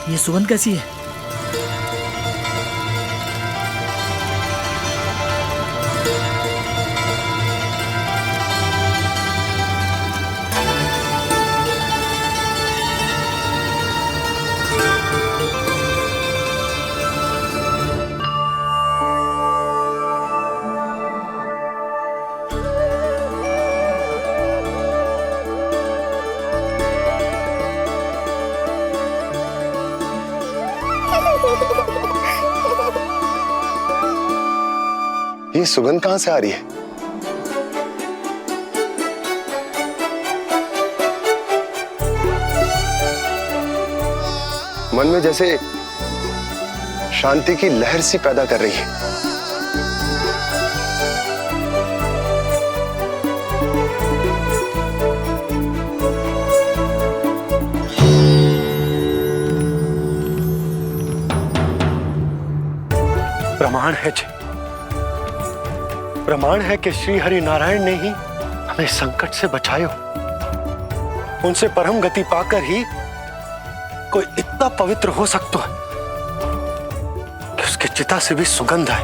ये सुगंध कैसी है? ये सुगंध कहां से आ रही है? मन में जैसे शांति की लहर सी पैदा कर रही है। प्रमाण है जी, प्रमाण है कि श्री हरि नारायण ने ही हमें संकट से बचाए हो। उनसे परम गति पाकर ही कोई इतना पवित्र हो सकता है कि उसके चिता से भी सुगंध है।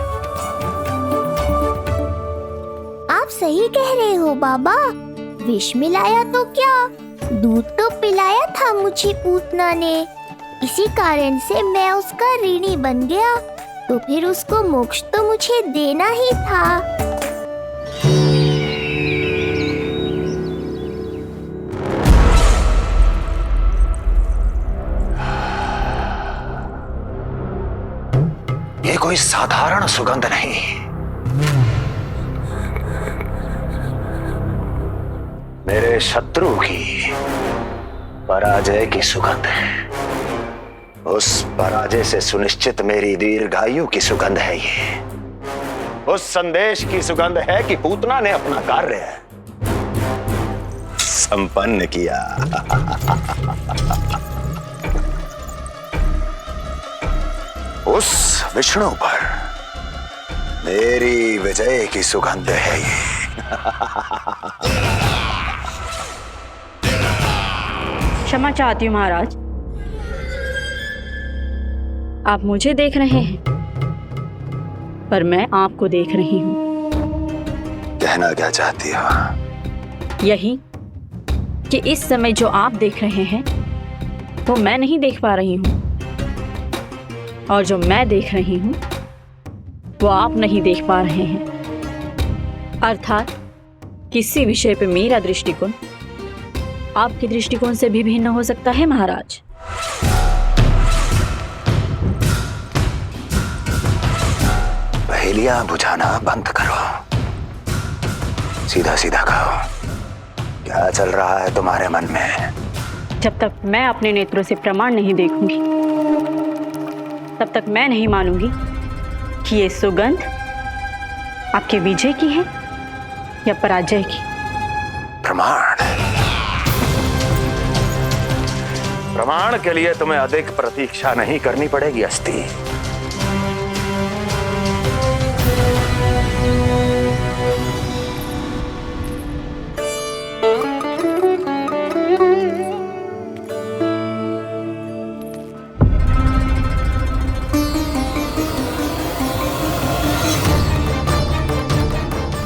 आप सही कह रहे हो बाबा। विष मिलाया तो क्या, दूध तो पिलाया था मुझे पूतना ने। इसी कारण से मैं उसका ऋणी बन गया, तो फिर उसको मोक्ष तो मुझे देना ही था। ये कोई साधारण सुगंध नहीं, मेरे शत्रु की पराजय की सुगंध है। उस पराजय से सुनिश्चित मेरी दीर्घायु की सुगंध है ये। उस संदेश की सुगंध है कि पूतना ने अपना कार्य संपन्न किया। उस विष्णु पर मेरी विजय की सुगंध है ये। क्षमा चाहती हूँ महाराज, आप मुझे देख रहे हैं पर मैं आपको देख रही हूँ। कहना क्या चाहती हो? यही कि इस समय जो आप देख रहे हैं वो मैं नहीं देख पा रही हूँ, और जो मैं देख रही हूँ वो आप नहीं देख पा रहे हैं। अर्थात किसी विषय पे मेरा दृष्टिकोण आपके दृष्टिकोण से भी भिन्न हो सकता है महाराज। पहेलियां बुझाना बंद करो, सीधा सीधा कहो, क्या चल रहा है तुम्हारे मन में? जब तक मैं अपने नेत्रों से प्रमाण नहीं देखूंगी तब तक मैं नहीं मानूंगी कि ये सुगंध आपके विजय की है या पराजय की। प्रमाण? प्रमाण के लिए तुम्हें अधिक प्रतीक्षा नहीं करनी पड़ेगी अस्ति।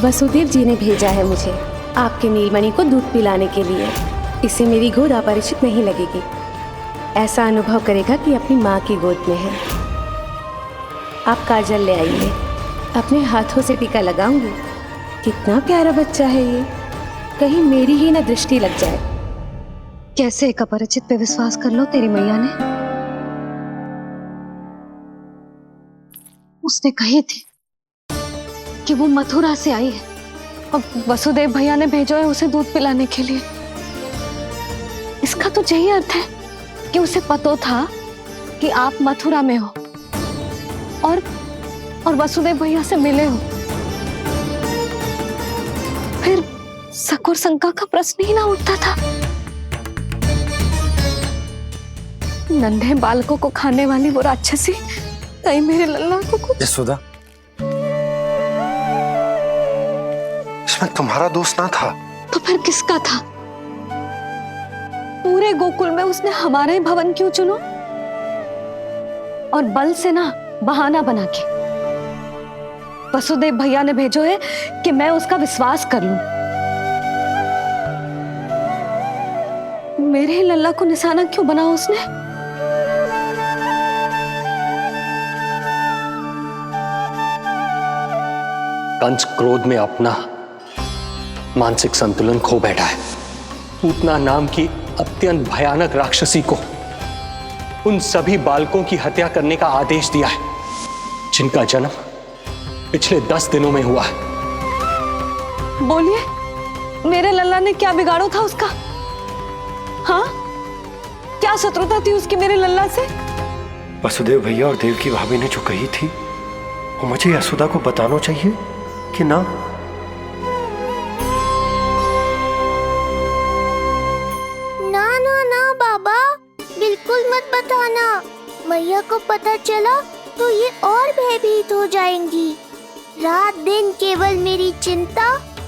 वसुदेव जी ने भेजा है मुझे आपके नीलमणि को दूध पिलाने के लिए। इससे मेरी गोद अपरिचित नहीं लगेगी, ऐसा अनुभव करेगा कि अपनी माँ की गोद में है। आप काजल ले आइए, अपने हाथों से टीका लगाऊंगी। कितना प्यारा बच्चा है ये, कहीं मेरी ही ना दृष्टि लग जाए। कैसे एक अपरिचित पे विश्वास कर लो तेरी मैया ने? उसने कही थी कि वो मथुरा से आई है और वसुदेव भैया ने भेजा है उसे दूध पिलाने के लिए। इसका तो यही अर्थ है कि उसे पता था कि आप मथुरा में हो और वसुदेव भैया से मिले हो। फिर शक और शंका का प्रश्न ही ना उठता था। नन्हे बालकों को खाने वाली वो राक्षसी कहीं मेरे लल्ला को यशोदा, इसमें तुम्हारा दोष ना था। तो फिर किसका था? पूरे गोकुल में उसने हमारा ही भवन क्यों चुना? और बल से ना बहाना बना के। वसुदेव भैया ने भेजो है कि मैं उसका विश्वास कर लूं। मेरे लल्ला को निशाना क्यों बनाया उसने? कंस क्रोध में अपना मानसिक संतुलन खो बैठा है। पूतना नाम की अत्यंत भयानक राक्षसी को उन सभी बालकों की हत्या करने का आदेश दिया है जिनका जन्म पिछले 10 दिनों में हुआ है। बोलिए, मेरे लल्ला ने क्या बिगाड़ो था उसका? हाँ, क्या शत्रुता थी उसकी मेरे लल्ला से? वसुदेव भैया और देवकी भाभी ने जो कही थी वो मुझे यशोदा को बताना चाहिए कि ना? ना ना ना बाबा, बिल्कुल मत बताना। मैया को पता चला तो ये और भयभीत हो जाएंगी। रात दिन केवल मेरी चिंता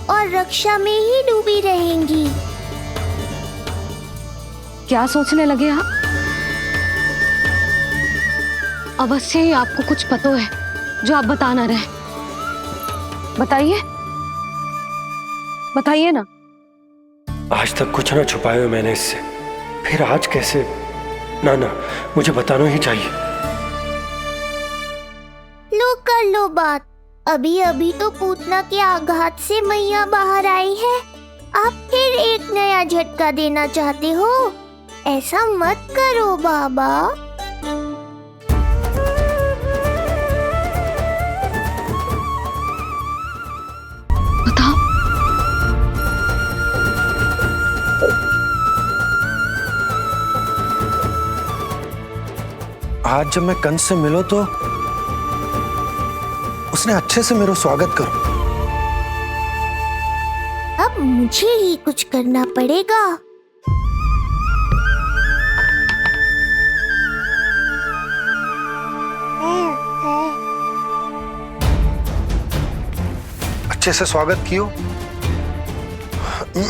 और रक्षा में ही डूबी रहेंगी। क्या सोचने लगे आप? अवश्य ही आपको कुछ पता है जो आप बता ना रहे। बताइए, बताइए ना। आज तक कुछ ना छुपाया मैंने इससे, फिर आज कैसे? ना ना, मुझे बताना ही चाहिए। लो कर लो बात। अभी अभी तो पूतना के आघात से मैया बाहर आई है, आप फिर एक नया झटका देना चाहते हो? ऐसा मत करो बाबा। बताओ। आज जब मैं कंस से मिलो तो उसने अच्छे से मेरा स्वागत करो। अब मुझे ही कुछ करना पड़ेगा। अच्छे से स्वागत कियो,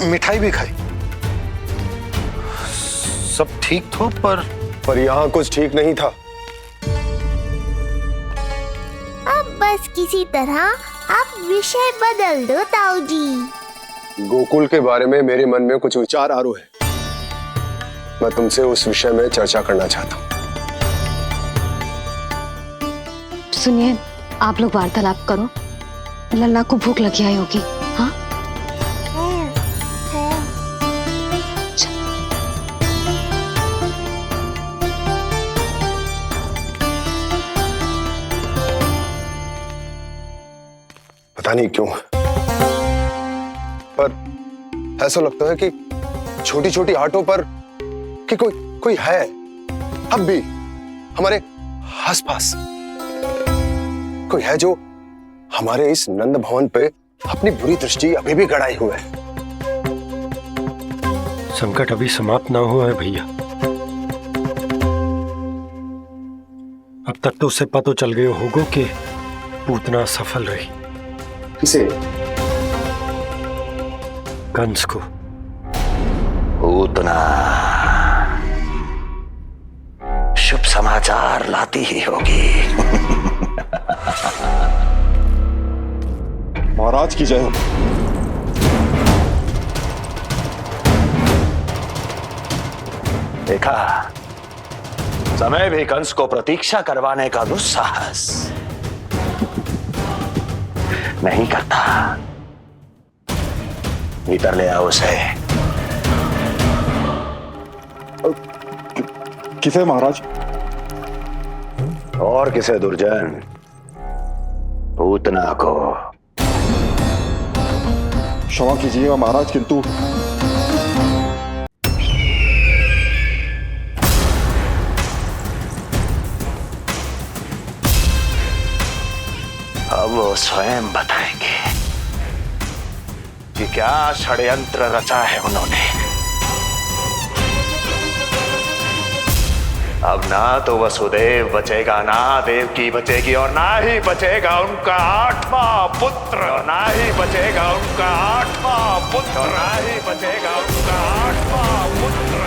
मिठाई भी खाई, सब ठीक तो, पर यहाँ कुछ ठीक नहीं था। अब बस किसी तरह आप विषय बदल दो ताऊ जी। गोकुल के बारे में मेरे मन में कुछ विचार आ रहे हैं। मैं तुमसे उस विषय में चर्चा करना चाहता हूँ। सुनिए, आप लोग वार्तालाप करो। लल्ला को भूख लगी आई होगी। हाँ, पता नहीं क्यों, पर ऐसा लगता है कि छोटी छोटी आटों पर कि कोई है अब भी हमारे आसपास। कोई है जो हमारे इस नंद भवन पे अपनी बुरी दृष्टि अभी भी गड़ाए हुए है। संकट अभी समाप्त ना हुआ है भैया। अब तक तो उसे पता चल गया होगा कि पूतना सफल रही। किसे? कंस को। पूतना शुभ समाचार लाती ही होगी। महाराज की जय हो। देखा, समय भी कंस को प्रतीक्षा करवाने का दुस्साहस नहीं करता। भीतर ले आओ उसे। किसे महाराज? और किसे दुर्जन? पूतना को। क्षमा कीजिएगा महाराज, किंतु अब वो स्वयं बताएंगे कि क्या षड्यंत्र रचा है उन्होंने। अब ना तो वसुदेव बचेगा, ना देवकी बचेगी, और ना ही बचेगा उनका 8वां पुत्र, और ना ही बचेगा उनका 8वां पुत्र, और ना ही बचेगा उनका 8वां पुत्र।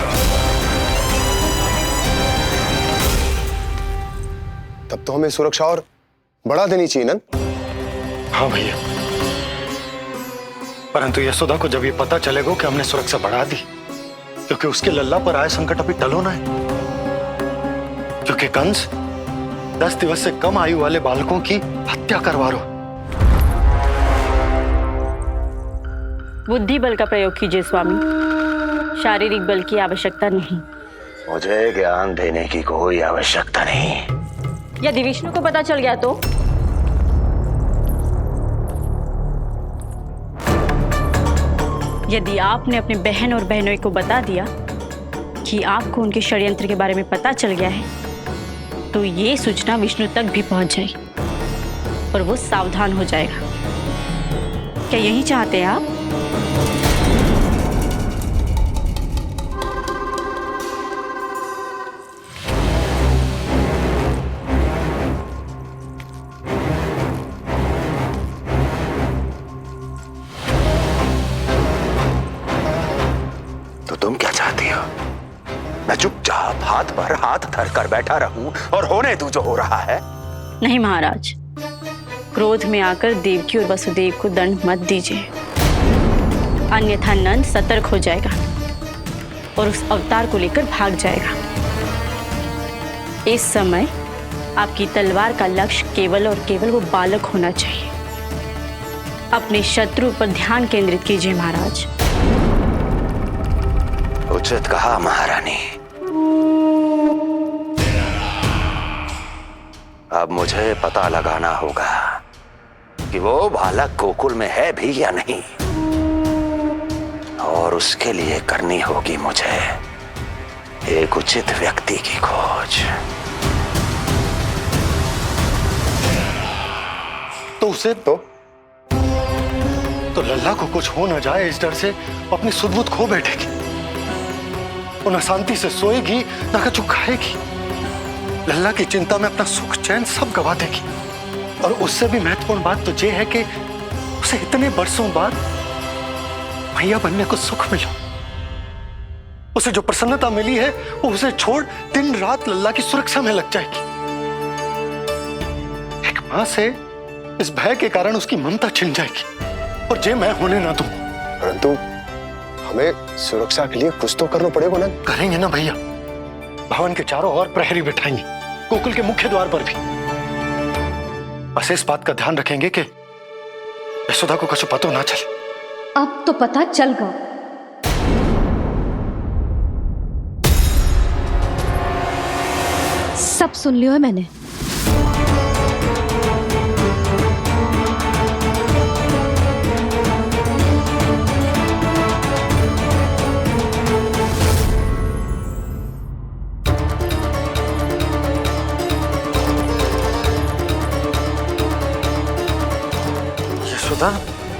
तब तो हमें सुरक्षा और बढ़ा देनी चाहिए नंद। हाँ भैया, परंतु यशोदा को जब ये पता चलेगा कि हमने सुरक्षा बढ़ा दी, क्योंकि उसके लल्ला पर आए संकट अभी टलोना है। क्योंकि कंस 10 दिवस से कम आयु वाले बालकों की हत्या करवा रहा। बुद्धि बल का प्रयोग कीजिए स्वामी, शारीरिक बल की आवश्यकता नहीं। मुझे ज्ञान देने की कोई आवश्यकता नहीं। यदि विष्णु को पता चल गया तो? यदि आपने अपने बहन और बहनों को बता दिया कि आपको उनके षड्यंत्र के बारे में पता चल गया है, तो ये सूचना विष्णु तक भी पहुंच जाएगी और वो सावधान हो जाएगा। क्या यही चाहते हैं आप? तो तुम क्या चाहती हो? मैं चुपचाप हाथ पर हाथ धर कर बैठा रहूं और होने दूं जो हो रहा है? नहीं महाराज, क्रोध में आकर देवकी और वसुदेव को दंड मत दीजिए, अन्यथा नंद सतर्क हो जाएगा और उस अवतार को लेकर भाग जाएगा। इस समय आपकी तलवार का लक्ष्य केवल और केवल वो बालक होना चाहिए। अपने शत्रु पर ध्यान केंद्रित कीजिए महाराज। उचित कहा महारानी। अब मुझे पता लगाना होगा कि वो बालक गोकुल में है भी या नहीं, और उसके लिए करनी होगी मुझे एक उचित व्यक्ति की खोज। तो उसे तो लल्ला को कुछ हो न जाए इस डर से अपनी सुध-बुध खो बैठेगी, और न शांति से सोएगी न कुछ खाएगी। लल्ला की चिंता में अपना सुख चैन सब गवा देगी। और उससे भी महत्वपूर्ण बात तो ये है कि उसे इतने बरसों बाद भैया बनने को सुख मिला। उसे जो प्रसन्नता मिली है वो उसे छोड़ दिन रात लल्ला की सुरक्षा में लग जाएगी। एक मां से इस भय के कारण उसकी ममता छिन जाएगी, और जे मैं होने ना दूं। परंतु हमें सुरक्षा के लिए कुछ तो करना पड़ेगा ना। करेंगे ना भैया, भवन के चारों ओर प्रहरी बिठाएंगे, गोकुल के मुख्य द्वार पर भी। बस इस बात का ध्यान रखेंगे कि यशोदा को कुछ पता ना चले। अब तो पता चल गया। सब सुन लियो है मैंने।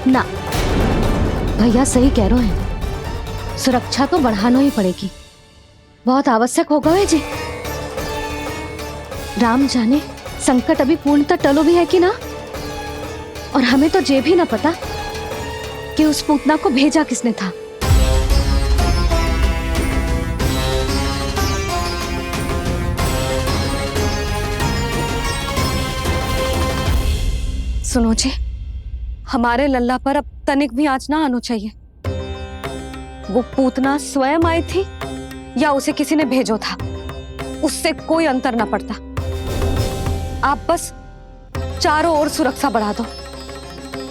ना, भैया सही कह रहे हैं, सुरक्षा तो बढ़ाना ही पड़ेगी, बहुत आवश्यक होगा वे जी। राम जाने संकट अभी पूर्णतः टलो भी है कि ना, और हमें तो ये भी ना पता कि उस पूतना को भेजा किसने था। सुनो जी, हमारे लल्ला पर अब तनिक भी आंच ना आना चाहिए। वो पूतना स्वयं आई थी या उसे किसी ने भेजो था, उससे कोई अंतर ना पड़ता। आप बस चारों ओर सुरक्षा बढ़ा दो,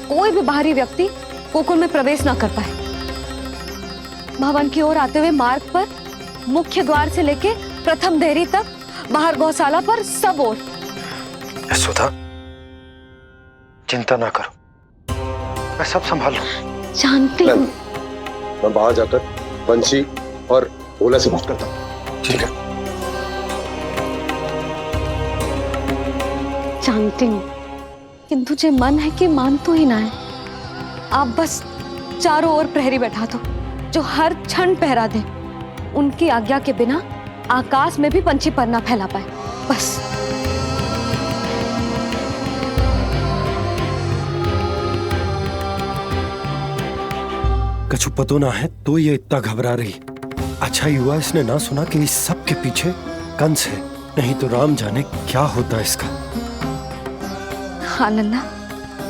कोई भी बाहरी व्यक्ति गोकुल में प्रवेश ना कर पाए। भवन की ओर आते हुए मार्ग पर मुख्य द्वार से लेके प्रथम देहरी तक, बाहर गौशाला पर, सब ओर। यशोदा, चिंता ना करो, मैं सब संभाल लूं। जानती हूँ। मैं बाहर जाकर बंशी और भोला से बात करता हूँ। ठीक है। जानती हूँ, किंतु जे मन है कि मान तो ही ना है। आप बस चारों ओर प्रहरी बैठा दो, जो हर क्षण पहरा दे। उनकी आज्ञा के बिना आकाश में भी पंछी पर ना फैला पाए, बस। कछु पतो ना है तो ये इतना घबरा रही। अच्छा ही हुआ इसने ना सुना कि इस सब के पीछे कंस है, नहीं तो राम जाने क्या होता इसका। हाँ लल्ला,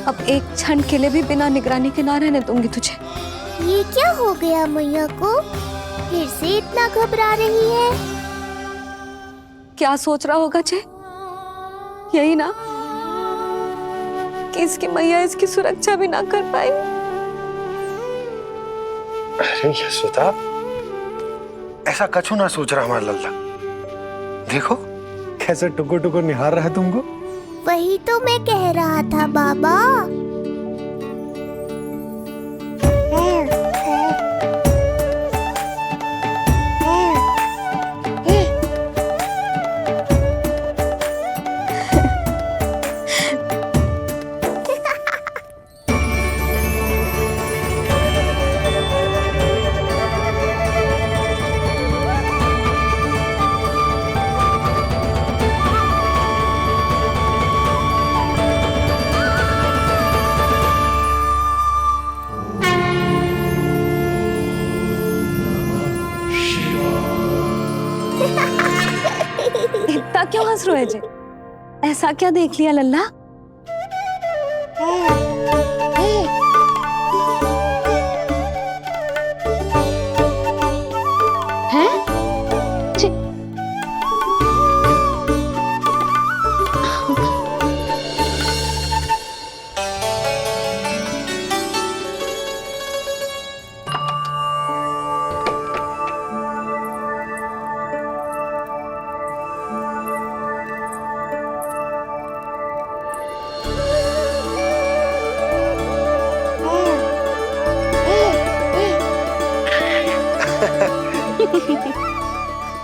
अब एक क्षण के लिए भी बिना निगरानी के ना रहने दूंगी तुझे। ये क्या हो गया मैया को? फिर से इतना घबरा रही है। क्या सोच रहा होगा चे? यही ना कि इसकी मैया इसकी सुरक्षा भी ना कर पाई। अरे यशोदा, ऐसा कछु ना सोच रहा हमारा लल्ला। देखो कैसे टुकुर टुकुर निहार रहा है तुमको। वही तो मैं कह रहा था बाबा। इतना क्यों हंस रहे जे? ऐसा क्या देख लिया लल्ला? हैं?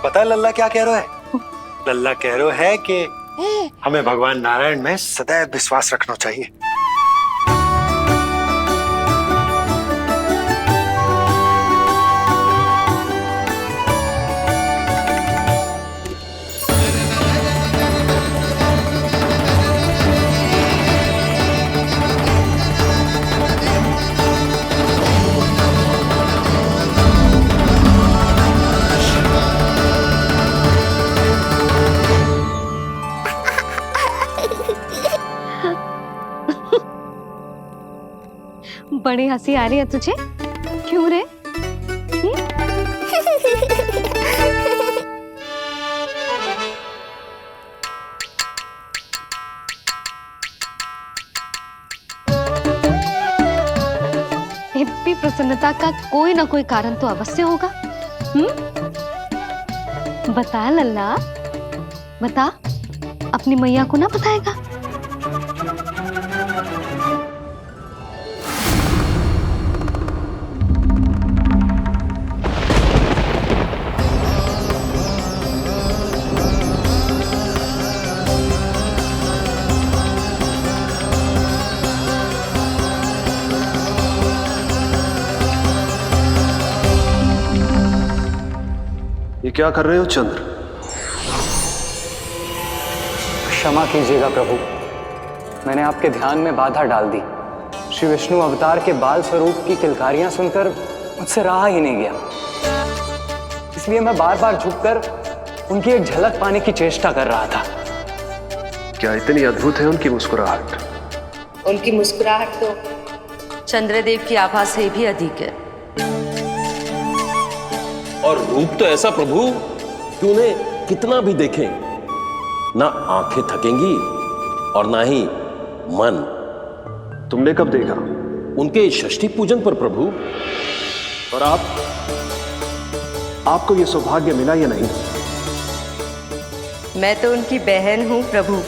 पता है लल्ला क्या कह रहा है? लल्ला कह रहा है कि हमें भगवान नारायण में सदैव विश्वास रखना चाहिए। बड़ी हंसी आ रही है तुझे, क्यों रे? इतनी प्रसन्नता का कोई ना कोई कारण तो अवश्य होगा। बता लल्ला, बता, अपनी मैया को ना बताएगा? ये क्या कर रहे हो चंद्र? क्षमा कीजिएगा प्रभु, मैंने आपके ध्यान में बाधा डाल दी। श्री विष्णु अवतार के बाल स्वरूप की किलकारियां सुनकर मुझसे रहा ही नहीं गया, इसलिए मैं बार बार झुककर उनकी एक झलक पाने की चेष्टा कर रहा था। क्या इतनी अद्भुत है उनकी मुस्कुराहट? उनकी मुस्कुराहट तो चंद्रदेव की आभा से भी अधिक है। और रूप तो ऐसा प्रभु कि उन्हें कितना भी देखें ना आंखें थकेंगी और ना ही मन। तुमने कब देखा? उनके षष्ठी पूजन पर प्रभु। और आपको ये सौभाग्य मिला या नहीं? मैं तो उनकी बहन हूँ प्रभु।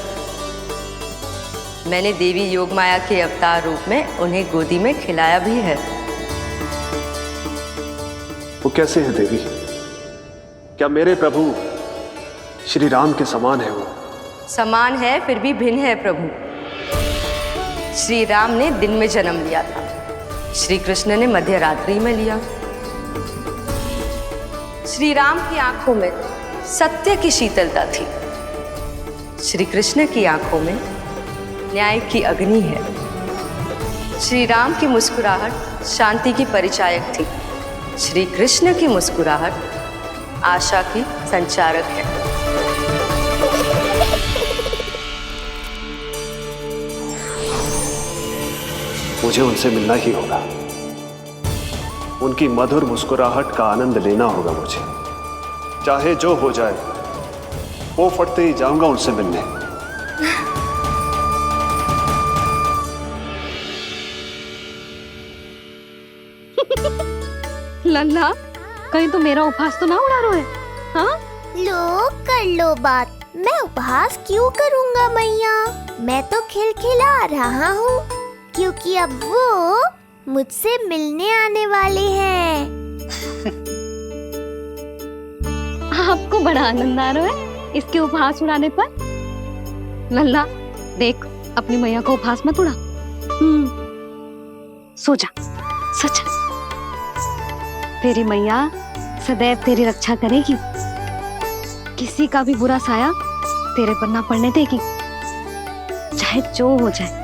मैंने देवी योगमाया के अवतार रूप में उन्हें गोदी में खिलाया भी है। वो कैसे है देवी? क्या मेरे प्रभु श्री राम के समान है वो? समान है फिर भी भिन्न है प्रभु। श्री राम ने दिन में जन्म लिया था, श्री कृष्ण ने मध्य रात्रि में लिया। श्री राम की आंखों में सत्य की शीतलता थी, श्री कृष्ण की आंखों में न्याय की अग्नि है। श्री राम की मुस्कुराहट शांति की परिचायक थी, श्री कृष्ण की मुस्कुराहट आशा की संचारक है। मुझे उनसे मिलना ही होगा। उनकी मधुर मुस्कुराहट का आनंद लेना होगा मुझे। चाहे जो हो जाए, वो फटते ही जाऊंगा उनसे मिलने। लल्ला, कहीं तो मेरा उपहास तो ना उड़ा रहे है? हाँ? लो कर लो बात। मैं उपहास क्यों करूंगा मैया? मैं तो खिलखिला रहा हूँ क्योंकि अब वो मुझसे मिलने आने वाले हैं। आपको बड़ा आनंद आ रहा है इसके उपहास उड़ाने पर? लल्ला देख, अपनी मैया को उपहास मत उड़ा। सो जा, सो जा। तेरी मैया सदैव तेरी रक्षा करेगी, किसी का भी बुरा साया तेरे पर ना पड़ने देगी, चाहे जो हो जाए।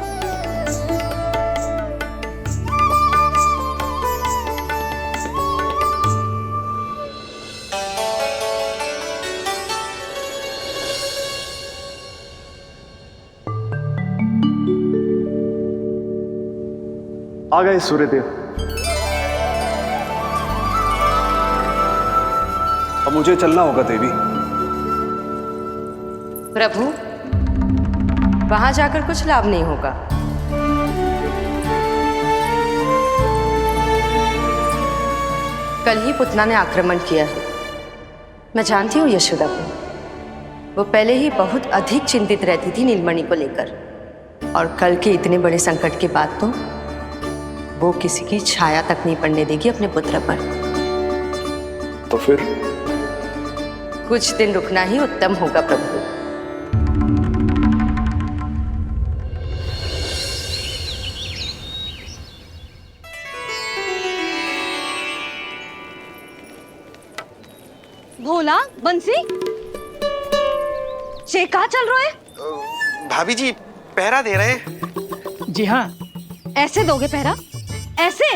आ गए सूर्यदेव। अब मुझे चलना होगा देवी। प्रभु, वहां जाकर कुछ लाभ नहीं होगा। कल ही पुतना ने आक्रमण किया है। मैं जानती हूँ यशोदा को। वो पहले ही बहुत अधिक चिंतित रहती थी नीलमणि को लेकर, और कल के इतने बड़े संकट के बाद तो वो किसी की छाया तक नहीं पड़ने देगी अपने पुत्र पर। तो फिर कुछ दिन रुकना ही उत्तम होगा प्रभु। भोला, बंसी, ये क्या चल रहा है? भाभी जी पहरा दे रहे हैं। जी हाँ। ऐसे दोगे पहरा? ऐसे?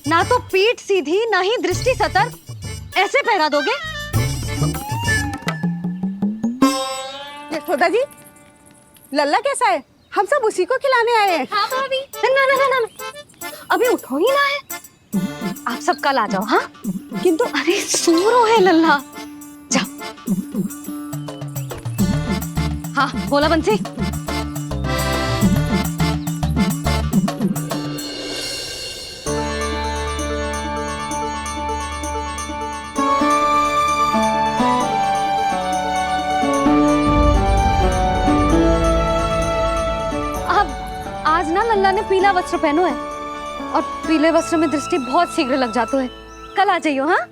ना तो पीठ सीधी, ना ही दृष्टि सतर्क, ऐसे पहरा दोगे? यशोदा जी, लल्ला कैसा है? हम सब उसी को खिलाने आए हैं। हाँ भाभी। ना ना ना ना, अभी उठो ही ना है। आप सब कल आ जाओ। हाँ, किंतु अरे सो रो है लल्ला। जाओ। हाँ बोला बंसी। आज ना लल्ला ने पीला वस्त्र पहनो है, और पीले वस्त्र में दृष्टि बहुत शीघ्र लग जातो है। कल आ जाइयो। हाँ,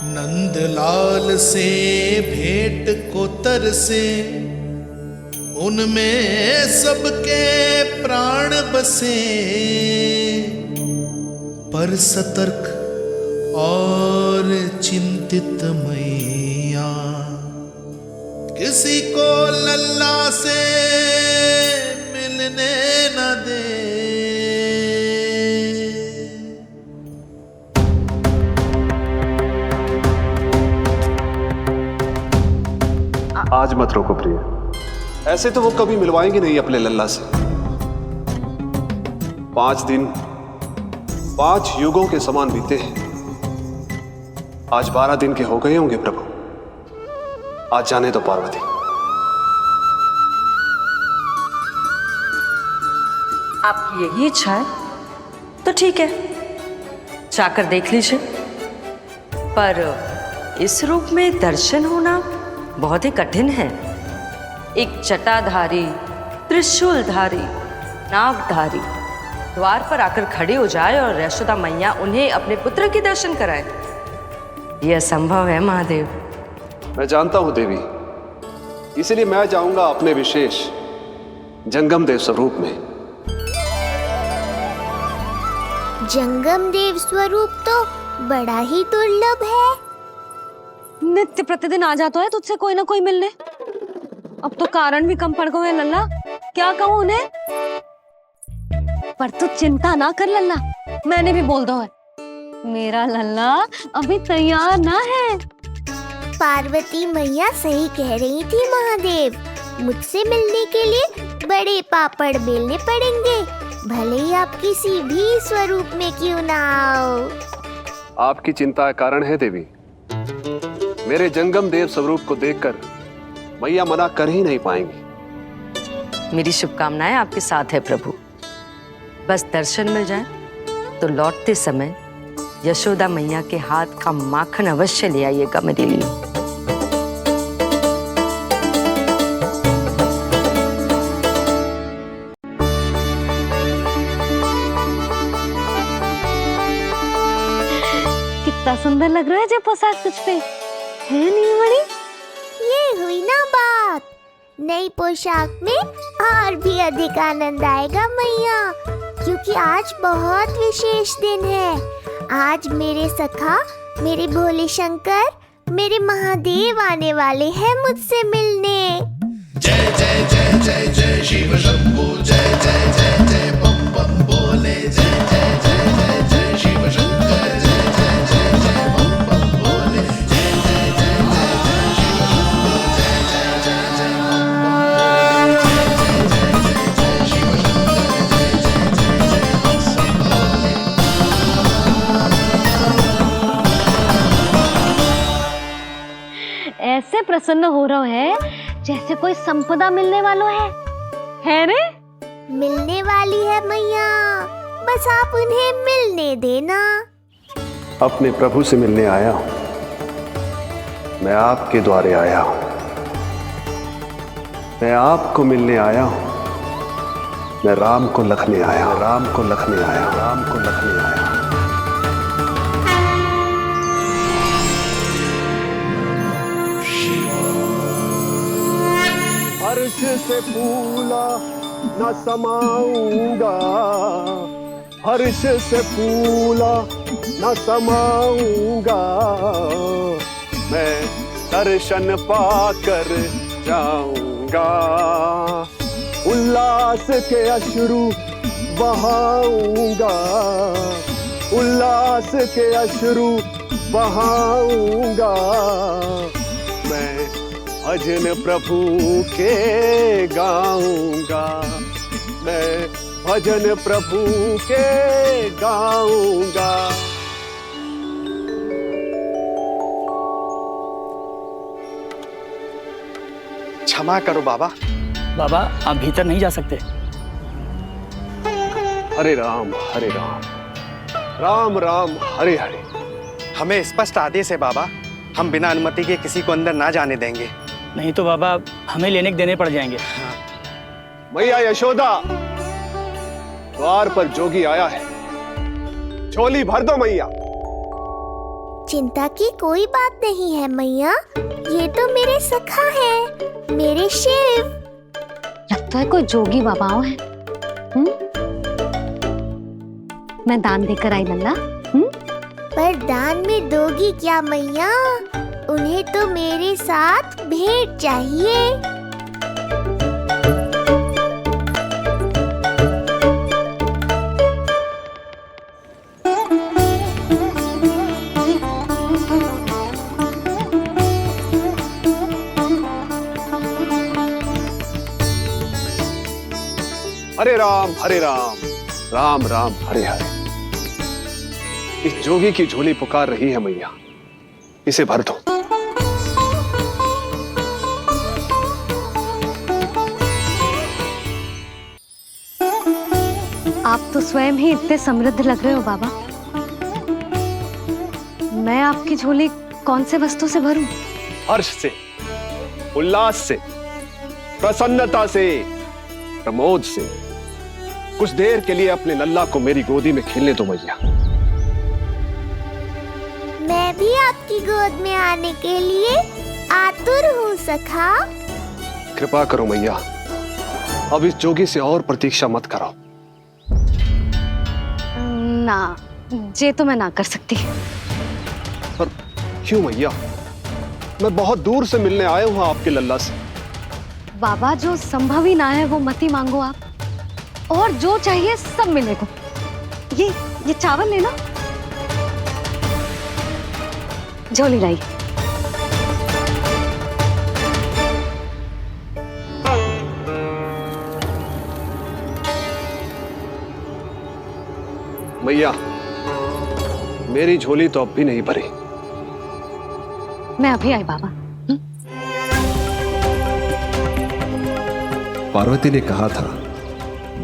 नंदलाल से भेंट को तरसे, उनमें सबके प्राण बसे, पर सतर्क और चिंतित मैया किसी को लल्ला से मिलने न दे। आज मत रोको प्रिय, ऐसे तो वो कभी मिलवाएंगे नहीं अपने लल्ला से। 5 दिन 5 युगों के समान बीते हैं, आज 12 दिन के हो गए होंगे प्रभु। आज जाने दो पार्वती। आपकी यही इच्छा है तो ठीक है, जाकर देख लीजिए, पर इस रूप में दर्शन होना बहुत ही कठिन है। एक जटाधारी, त्रिशूलधारी, नागधारी द्वार पर आकर खड़े हो जाए और यशोदा मैया उन्हें अपने पुत्र के दर्शन कराए, यह असंभव है महादेव। मैं जानता हूं देवी, इसीलिए मैं जाऊंगा अपने विशेष जंगम देव स्वरूप में। जंगम देव स्वरूप तो बड़ा ही दुर्लभ है। नित्य प्रतिदिन आ जाता है तुझसे कोई ना कोई मिलने। अब तो कारण भी कम पड़ गए लल्ला, क्या कहूँ उन्हें। पर तू चिंता ना कर लल्ला, मैंने भी बोल दो है, मेरा लल्ला अभी तैयार ना है। पार्वती मैया सही कह रही थी महादेव, मुझसे मिलने के लिए बड़े पापड़ बेलने पड़ेंगे, भले ही आप किसी भी स्वरूप में क्यों ना आओ। आपकी चिंता का कारण है देवी। मेरे जंगम देव स्वरूप को देखकर मैया मना कर ही नहीं पाएंगी। मेरी शुभकामनाएं आपके साथ है प्रभु। बस दर्शन मिल जाए तो लौटते समय यशोदा मैया के हाथ का माखन अवश्य ले आइएगा मेरे लिए। कितना सुंदर लग रहा है जब पोशाक तुझ पे है नीलमणि। ये हुई ना बात, नई पोशाक में और भी अधिक आनंद आएगा मैया, क्योंकि आज बहुत विशेष दिन है। आज मेरे सखा, मेरे भोले शंकर, मेरे महादेव आने वाले हैं मुझसे मिलने। जय जय जय जय जय शिव शंभू, जय जय जय जय बम बम बोले, जय जय जय जय जय शिव शंकर, जय जय जय जय बम बम बोले, जय जय जय जय जय शिव शंभू, जय जय जय जय बम बम बोले, जय जय जय जय शिव शंकर, जय जय जय जय बम बम बोले। ऐसे प्रसन्न हो रहा है जैसे कोई संपदा मिलने वाला है रे? मिलने वाली है मैया, बस आप उन्हें मिलने देना। अपने प्रभु से मिलने आया हूं, मैं आपके द्वारे आया हूं, मैं आपको मिलने आया हूं, मैं राम को लखने आया हूं, राम को लखने आया हूं, राम को लखने आया हूं। हर्ष से फूला न समाऊंगा, हर्ष से फूला न समाऊंगा, मैं दर्शन पाकर जाऊंगा, उल्लास के अश्रु बहाऊंगा, उल्लास के अश्रु बहाऊंगा, मैं भजन प्रभु के गाऊंगा, मैं भजन प्रभु के गाऊंगा। क्षमा करो बाबा। बाबा आप भीतर नहीं जा सकते। हरे राम राम राम हरे हरे। हमें स्पष्ट आदेश है बाबा, हम बिना अनुमति के किसी को अंदर ना जाने देंगे। नहीं तो बाबा हमें लेने के देने पड़ जाएंगे। मैया यशोदा, द्वार पर जोगी आया है, झोली भर दो मैया। चिंता की कोई बात नहीं है मैया, ये तो मेरे सखा है, मेरे शिव। लगता है कोई जोगी बाबाओं है। मैं दान देकर आई लल्ला। पर दान में दोगी क्या मैया? उन्हें तो मेरे साथ भेंट चाहिए। हरे राम राम राम हरे हरे। इस जोगी की झोली पुकार रही है मैया, इसे भर दो। आप तो स्वयं ही इतने समृद्ध लग रहे हो बाबा। मैं आपकी झोली कौन से वस्तु से भरूं? हर्ष से, उल्लास से, प्रसन्नता से, प्रमोद से। कुछ देर के लिए अपने लल्ला को मेरी गोदी में खेलने दो मैया। मैं भी आपकी गोद में आने के लिए आतुर हूँ सखा। कृपा करो मैया, अब इस जोगी से और प्रतीक्षा मत करो। ना, ये तो मैं ना कर सकती। पर क्यों मैया? मैं बहुत दूर से मिलने आया हूँ आपके लल्ला से। बाबा, जो संभव ही ना है वो मत ही मांगो आप, और जो चाहिए सब मिलेगा। ये चावल लेना, झोली लाई। मैया, मेरी झोली तो अब भी नहीं भरी। मैं अभी आई बाबा। पार्वती ने कहा था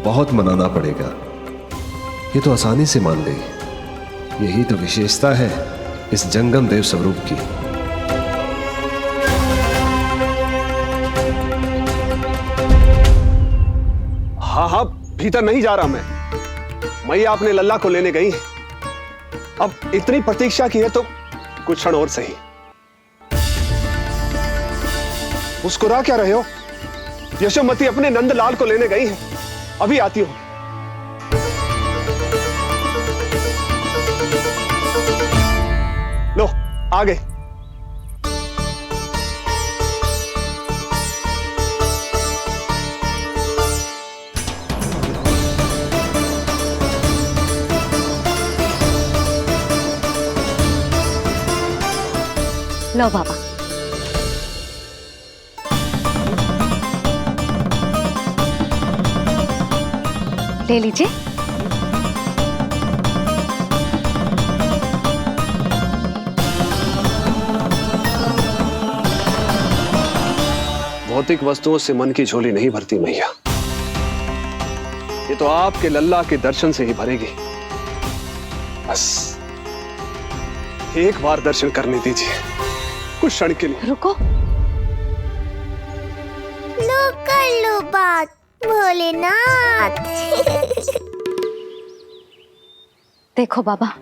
बहुत मनाना पड़ेगा, ये तो आसानी से मान गई। यही तो विशेषता है इस जंगम देव स्वरूप की। हाँ हाँ, भीतर नहीं जा रहा मैं। मैया अपने लल्ला को लेने गई है। अब इतनी प्रतीक्षा की है तो कुछ क्षण और सही। मुस्कुरा क्या रहे हो? यशोमती अपने नंदलाल को लेने गई है, अभी आती हूं। लो, आ गए। लो बाबा। ले लीजिए। भौतिक वस्तुओं से मन की झोली नहीं भरती मैया, ये तो आपके लल्ला के दर्शन से ही भरेगी। बस एक बार दर्शन करने दीजिए, कुछ क्षण के लिए। रुको। लो कर लो बात भोलेनाथ। देखो बाबा,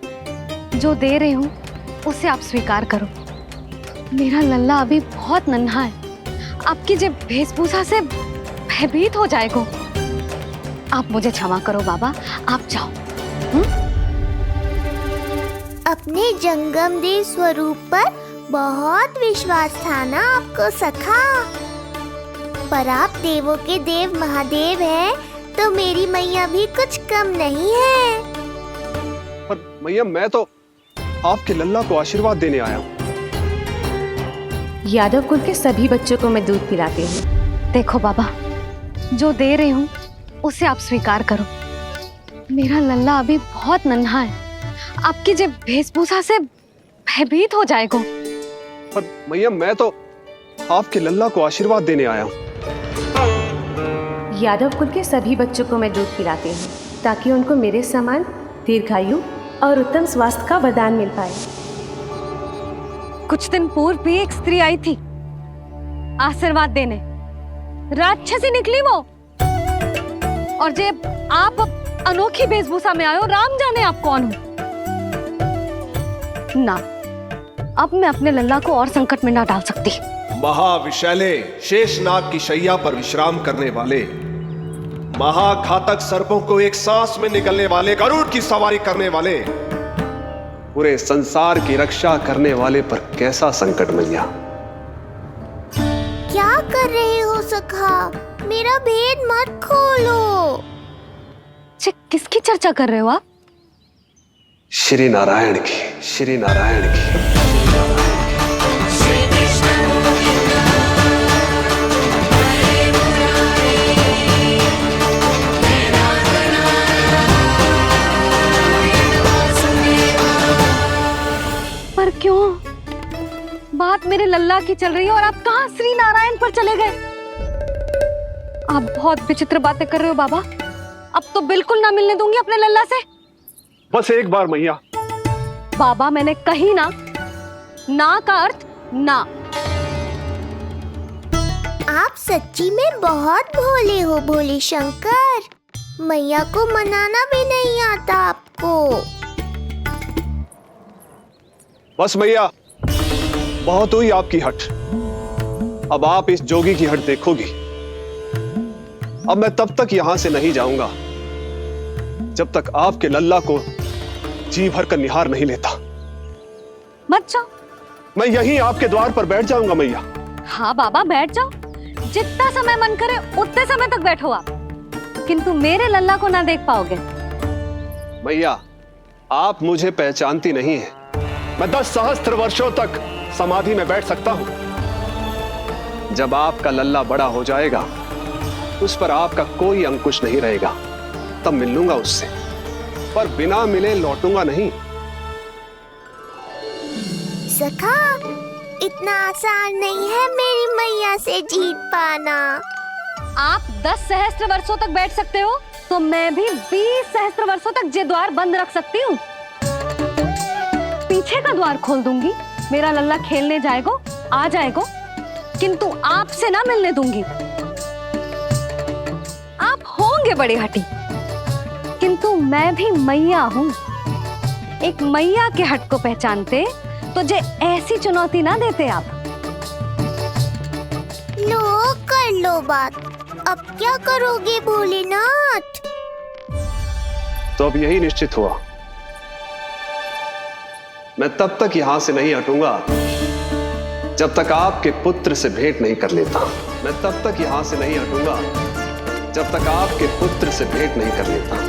जो दे रही हूं उसे आप स्वीकार करो। मेरा लल्ला अभी बहुत नन्हा है, आपकी जब वेशभूषा से भयभीत हो जाएगा। आप मुझे क्षमा करो बाबा, आप जाओ। अपने जंगम देव स्वरूप पर बहुत विश्वास था ना आपको सखा। पर आप देवों के देव महादेव हैं, तो मेरी मैया भी कुछ कम नहीं है। पर मैया, मैं तो आपके लल्ला को आशीर्वाद देने आया हूँ। यादव कुल के सभी बच्चों को मैं दूध पिलाती हूँ। देखो बाबा, जो दे रही हूँ उसे आप स्वीकार करो। मेरा लल्ला अभी बहुत नन्हा है, आपकी जब वेशभूषा से भयभीत हो जाएगा। पर मैया, मैं तो आपके लल्ला को आशीर्वाद देने आया हूँ। यादव कुल के सभी बच्चों को मैं दूध पिलाती हूँ, ताकि उनको मेरे समान दीर्घायु और उत्तम स्वास्थ्य का वरदान मिल पाए। कुछ दिन पूर्व भी एक स्त्री आई थी आशीर्वाद देने, राक्षसी निकली वो। और जब आप अनोखी वेशभूषा में आए हो, राम जाने आप कौन हो। ना, अब मैं अपने लल्ला को और संकट में ना डाल सकती। महाविशैले शेषनाग की शैया पर विश्राम करने वाले, महाघातक सर्पों को एक सांस में निगलने वाले, गरुड़ की सवारी करने वाले, पूरे संसार की रक्षा करने वाले पर कैसा संकट मैया। क्या कर रहे हो सखा? मेरा भेद मत खोलो। किसकी चर्चा कर रहे हो आप? श्री नारायण की, श्री नारायण की। पर क्यों? बात मेरे लल्ला की चल रही है और आप कहाँ श्री नारायण पर चले गए? आप बहुत विचित्र बातें कर रहे हो बाबा। अब तो बिल्कुल ना मिलने दूंगी अपने लल्ला से। बस एक बार मैया। बाबा, मैंने कही ना, ना का अर्थ ना। आप सच्ची में बहुत भोले हो भोले शंकर। मैया को मनाना भी नहीं आता आपको। बस मैया, बहुत हुई आपकी हट। अब आप इस जोगी की हट देखोगी। अब मैं तब तक यहां से नहीं जाऊंगा जब तक आपके लल्ला को जी भर कर निहार नहीं लेता। मत जाओ, मैं यहीं आपके द्वार पर बैठ जाऊंगा मैया। हाँ बाबा बैठ जाओ, जितना समय मन करे उतने समय तक बैठो आप, किंतु मेरे लल्ला को ना देख पाओगे। मैया आप मुझे पहचानती नहीं है, मैं 10 सहस्त्र वर्षों तक समाधि में बैठ सकता हूं। जब आपका लल्ला बड़ा हो जाएगा, उस पर आपका कोई अंकुश नहीं रहेगा, तब मिल लूंगा उससे, पर बिना मिले लौटूंगा नहीं। सखा, इतना आसान नहीं है मेरी मैया से जीत पाना। आप 10 सहस्त्र वर्षों तक बैठ सकते हो, तो मैं भी 20 सहस्त्र वर्षों तक ये द्वार बंद रख सकती हूँ। पीछे का द्वार खोल दूंगी, मेरा लल्ला खेलने जाएगा, आ जाएगा, किंतु आपसे ना मिलने दूंगी। आप होंगे बड़ी हठी, किंतु मैं भी मैया हूँ। एक मैया के हट को पहचानते तो जे ऐसी चुनौती ना देते आप। लो कर लो बात, अब क्या करोगे भोलेनाथ? तो अब यही निश्चित हुआ, मैं तब तक यहां से नहीं हटूंगा जब तक आपके पुत्र से भेंट नहीं कर लेता। मैं तब तक यहां से नहीं हटूंगा जब तक आपके पुत्र से भेंट नहीं कर लेता।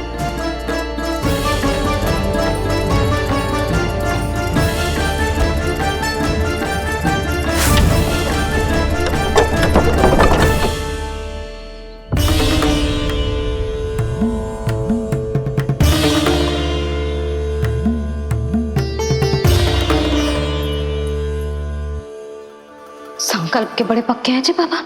संकल्प के बड़े पक्के हैं जी बाबा।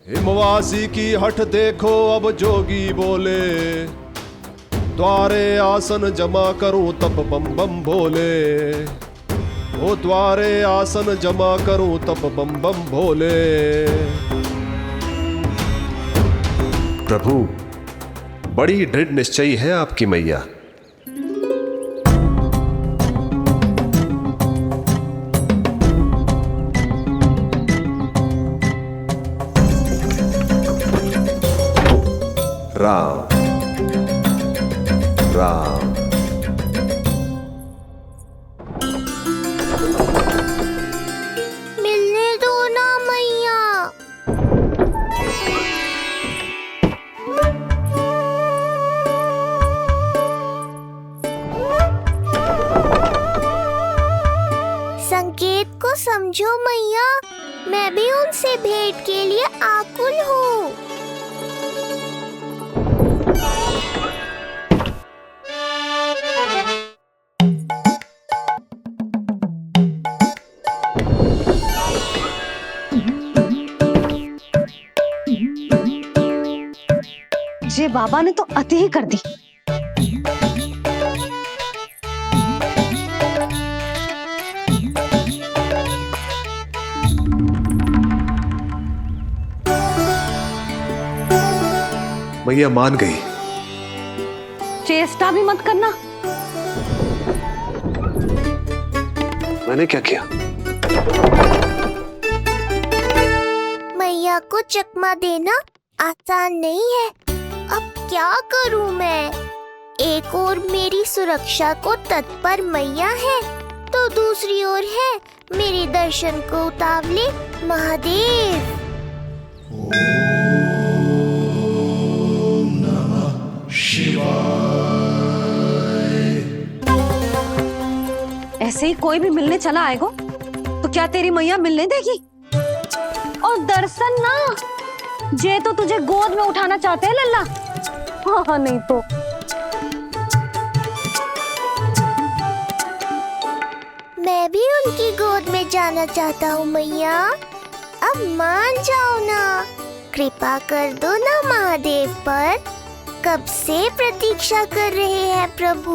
हिमवासी की हठ देखो अब जोगी बोले, द्वारे आसन जमा करूं तब बम बम भोले। ओ द्वारे आसन जमा करूं तब बम बम भोले। प्रभु, बड़ी दृढ़ निश्चयी है आपकी मैया। राम राम। मिलने दो ना मैया। संकेत को समझो मैया, मैं भी उनसे भेंट के लिए आकुल हूँ। ये बाबा ने तो अति ही कर दी। मैया मान गई। चेष्टा भी मत करना। मैंने क्या किया? मैया को चकमा देना आसान नहीं है। अब क्या करूं मैं? एक ओर मेरी सुरक्षा को तत्पर मैया है, तो दूसरी ओर है मेरे दर्शन को उतावले महादेव। ऐसे ही कोई भी मिलने चला आएगा तो क्या तेरी मैया मिलने देगी? और दर्शन ना, जे तो तुझे गोद में उठाना चाहते हैं लल्ला। हाँ नहीं तो मैं भी उनकी गोद में जाना चाहता हूँ मैया। अब मान जाओ ना, कृपा कर दो ना महादेव पर। कब से प्रतीक्षा कर रहे हैं प्रभु।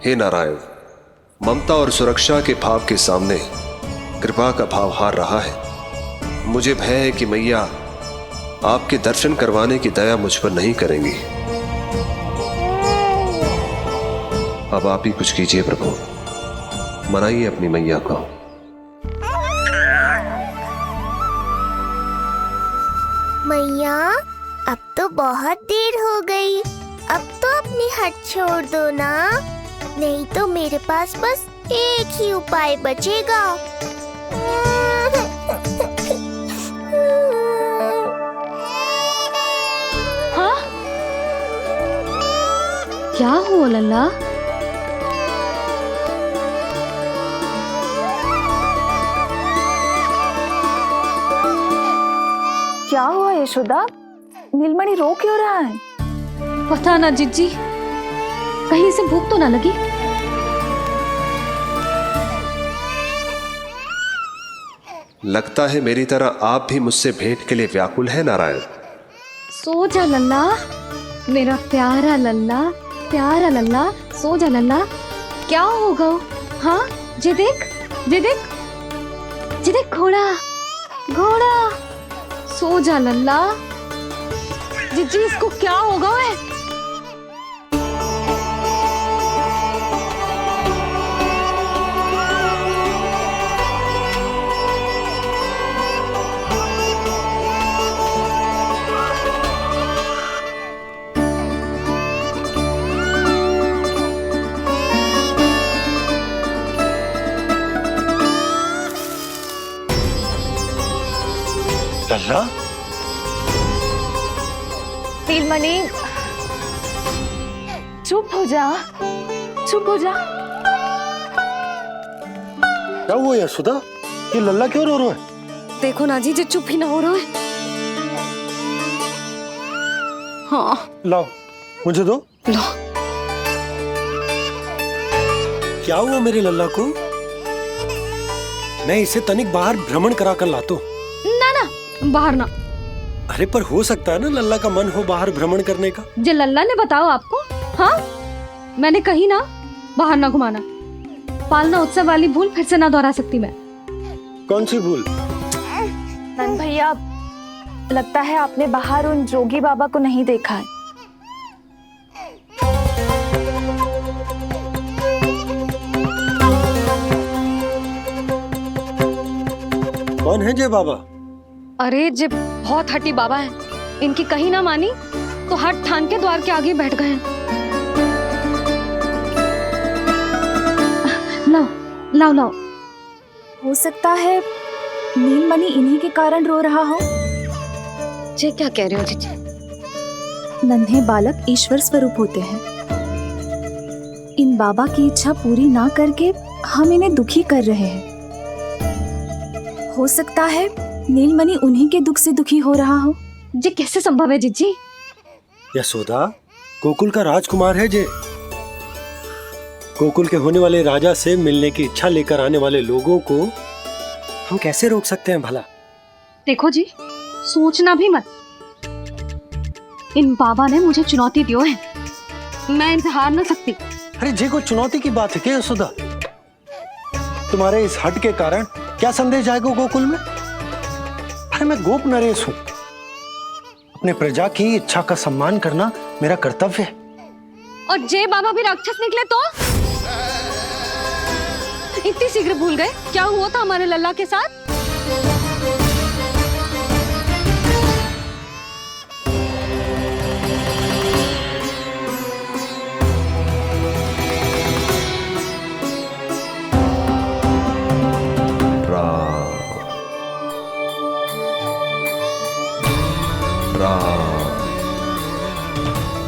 हे नारायण, ममता और सुरक्षा के भाव के सामने कृपा का भाव हार रहा है। मुझे भय है कि मैया आपके दर्शन करवाने की दया मुझ पर नहीं करेंगी। अब आप ही कुछ कीजिए प्रभु, मनाइए अपनी मैया को। मैया, अब तो बहुत देर हो गई, अब तो अपनी हट छोड़ दो ना, नहीं तो मेरे पास बस एक ही उपाय बचेगा। हाँ? क्या हुआ लल्ला? क्या हुआ यशोदा? नीलमणि रो क्यों रहा है? पता ना जिज्जी, कहीं से भूख तो ना लगी। लगता है मेरी तरह आप भी मुझसे भेंट के लिए व्याकुल है नारायण। सो जा लल्ला, मेरा प्यारा लल्ला, प्यारा लल्ला, सो जा लल्ला। क्या होगा? हाँ, जे देख, जे देख, जे देख, घोड़ा, घोड़ा। सो जा लल्ला। जिज्जी, इसको क्या होगा है? लल्ला, नीलमणि, चुप हो जा, चुप हो जा। क्या हुआ यशोदा? ये लल्ला क्यों रो रहा है? देखो ना जी, जे चुप ही ना हो रहा है। हाँ, लाओ, मुझे दो। लो। क्या हुआ मेरे लल्ला को? मैं इसे तनिक बाहर भ्रमण करा कर लाता हूं। ना ना, बाहर ना। अरे पर हो सकता है ना लल्ला का मन हो बाहर भ्रमण करने का। जे लल्ला ने बताओ आपको? हाँ, मैंने कही ना बाहर ना घुमाना। पालना उत्सव वाली भूल फिर से ना दोहरा सकती मैं। कौन सी भूल? नंद भैया, लगता है आपने बाहर उन जोगी बाबा को नहीं देखा है। कौन है जे बाबा? अरे जे बहुत हटी बाबा है, इनकी कहीं ना मानी तो हट ठान के द्वार के आगे बैठ गए हैं। लाओ लाओ लाओ। हो सकता है नीलमणि इन्हीं के कारण रो रहा हो। जे क्या कह रहे हो जीजी? नन्हे बालक ईश्वर स्वरूप होते हैं। इन बाबा की इच्छा पूरी ना करके हम इन्हें दुखी कर रहे हैं। हो सकता है नीलमणि उन्हीं के दुख से दुखी हो रहा हो। जे कैसे संभव है जीजी? यशोदा, गोकुल का राजकुमार है जे। गोकुल के होने वाले राजा से मिलने की इच्छा लेकर आने वाले लोगों को हम कैसे रोक सकते हैं भला? देखो जी, सोचना भी मत। इन बाबा ने मुझे चुनौती दियो है, मैं इनसे हार ना सकती। अरे जी, कोई चुनौती की बात है क्या यशोदा? तुम्हारे इस हट के कारण क्या संदेश आएगा गोकुल में? अरे मैं गोप नरेश हूं, अपने प्रजा की इच्छा का सम्मान करना मेरा कर्तव्य है। और जे बाबा भी राक्षस निकले तो? इतनी शीघ्र भूल गए क्या हुआ था हमारे लल्ला के साथ?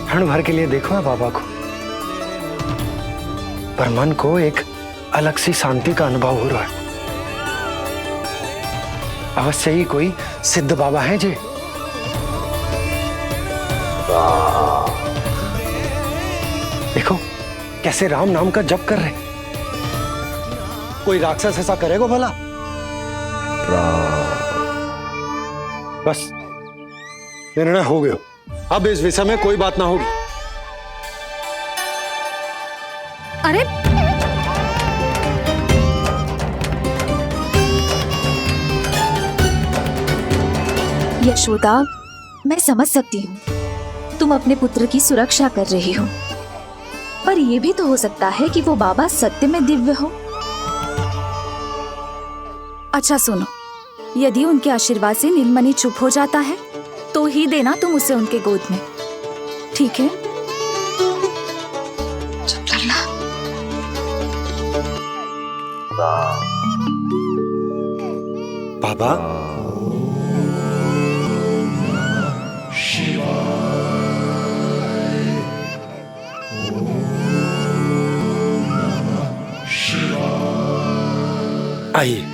क्षण भर के लिए देखो है बाबा को, पर मन को एक अलग सी शांति का अनुभव हो रहा है। अवश्य ही कोई सिद्ध बाबा है जी। देखो कैसे राम नाम का जप कर रहे। कोई राक्षस ऐसा करेगा भला? बस निर्णय हो गया, अब इस विषय में कोई बात ना होगी। अरे यशोदा, मैं समझ सकती हूँ तुम अपने पुत्र की सुरक्षा कर रही हो, पर यह भी तो हो सकता है कि वो बाबा सत्य में दिव्य हो। अच्छा सुनो, यदि उनके आशीर्वाद से नीलमणि चुप हो जाता है तो ही देना तुम उसे उनके गोद में, ठीक है? चुप करना। बाबा, आइए।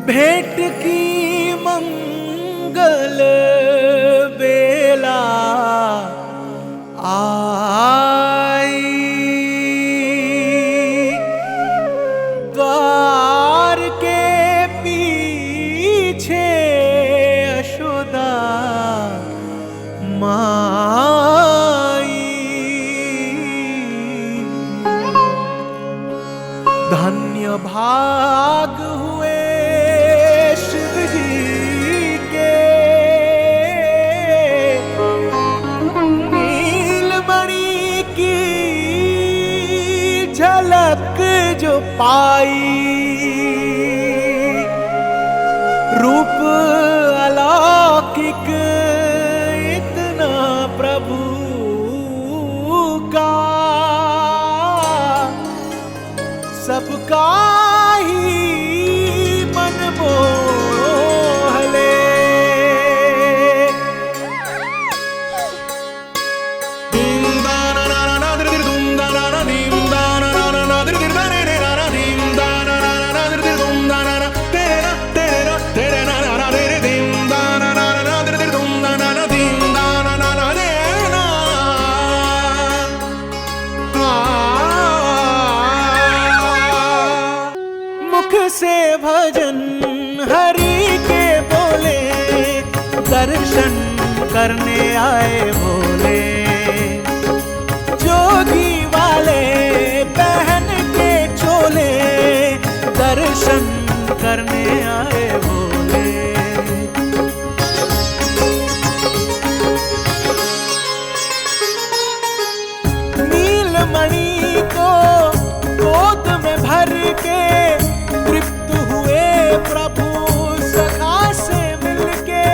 भेंट की मंगल बेला आई, द्वार के पीछे यशोदा माई, धन्य भाग हुए शिव जी के, नीलमणि की झलक जो पाई, रूप अलौकिक इतना प्रभु का, सबका ही मन मोह ले। मुख से भजन हरि के बोले, दर्शन करने आए भोले, जोगी वाले पहन के चोले, दर्शन करने आए भोले। नीलमणि को गोद में भर के तृप्त हुए प्रभु सखा से मिलके,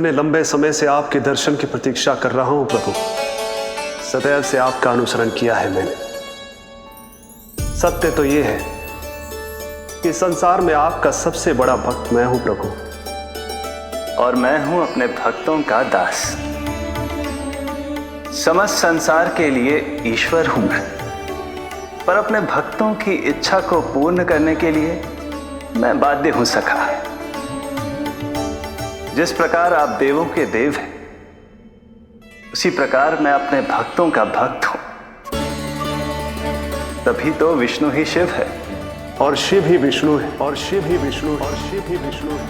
इतने लंबे समय से आपके दर्शन की प्रतीक्षा कर रहा हूं प्रभु। सदैव से आपका अनुसरण किया है मैंने। सत्य तो यह है कि संसार में आपका सबसे बड़ा भक्त मैं हूं प्रभु, और मैं हूं अपने भक्तों का दास। समस्त संसार के लिए ईश्वर हूं मैं, पर अपने भक्तों की इच्छा को पूर्ण करने के लिए मैं बाध्य हूं सखा। जिस प्रकार आप देवों के देव हैं, उसी प्रकार मैं अपने भक्तों का भक्त हूं। तभी तो विष्णु ही शिव है, और शिव ही विष्णु है, और शिव ही विष्णु है, और शिव ही विष्णु है।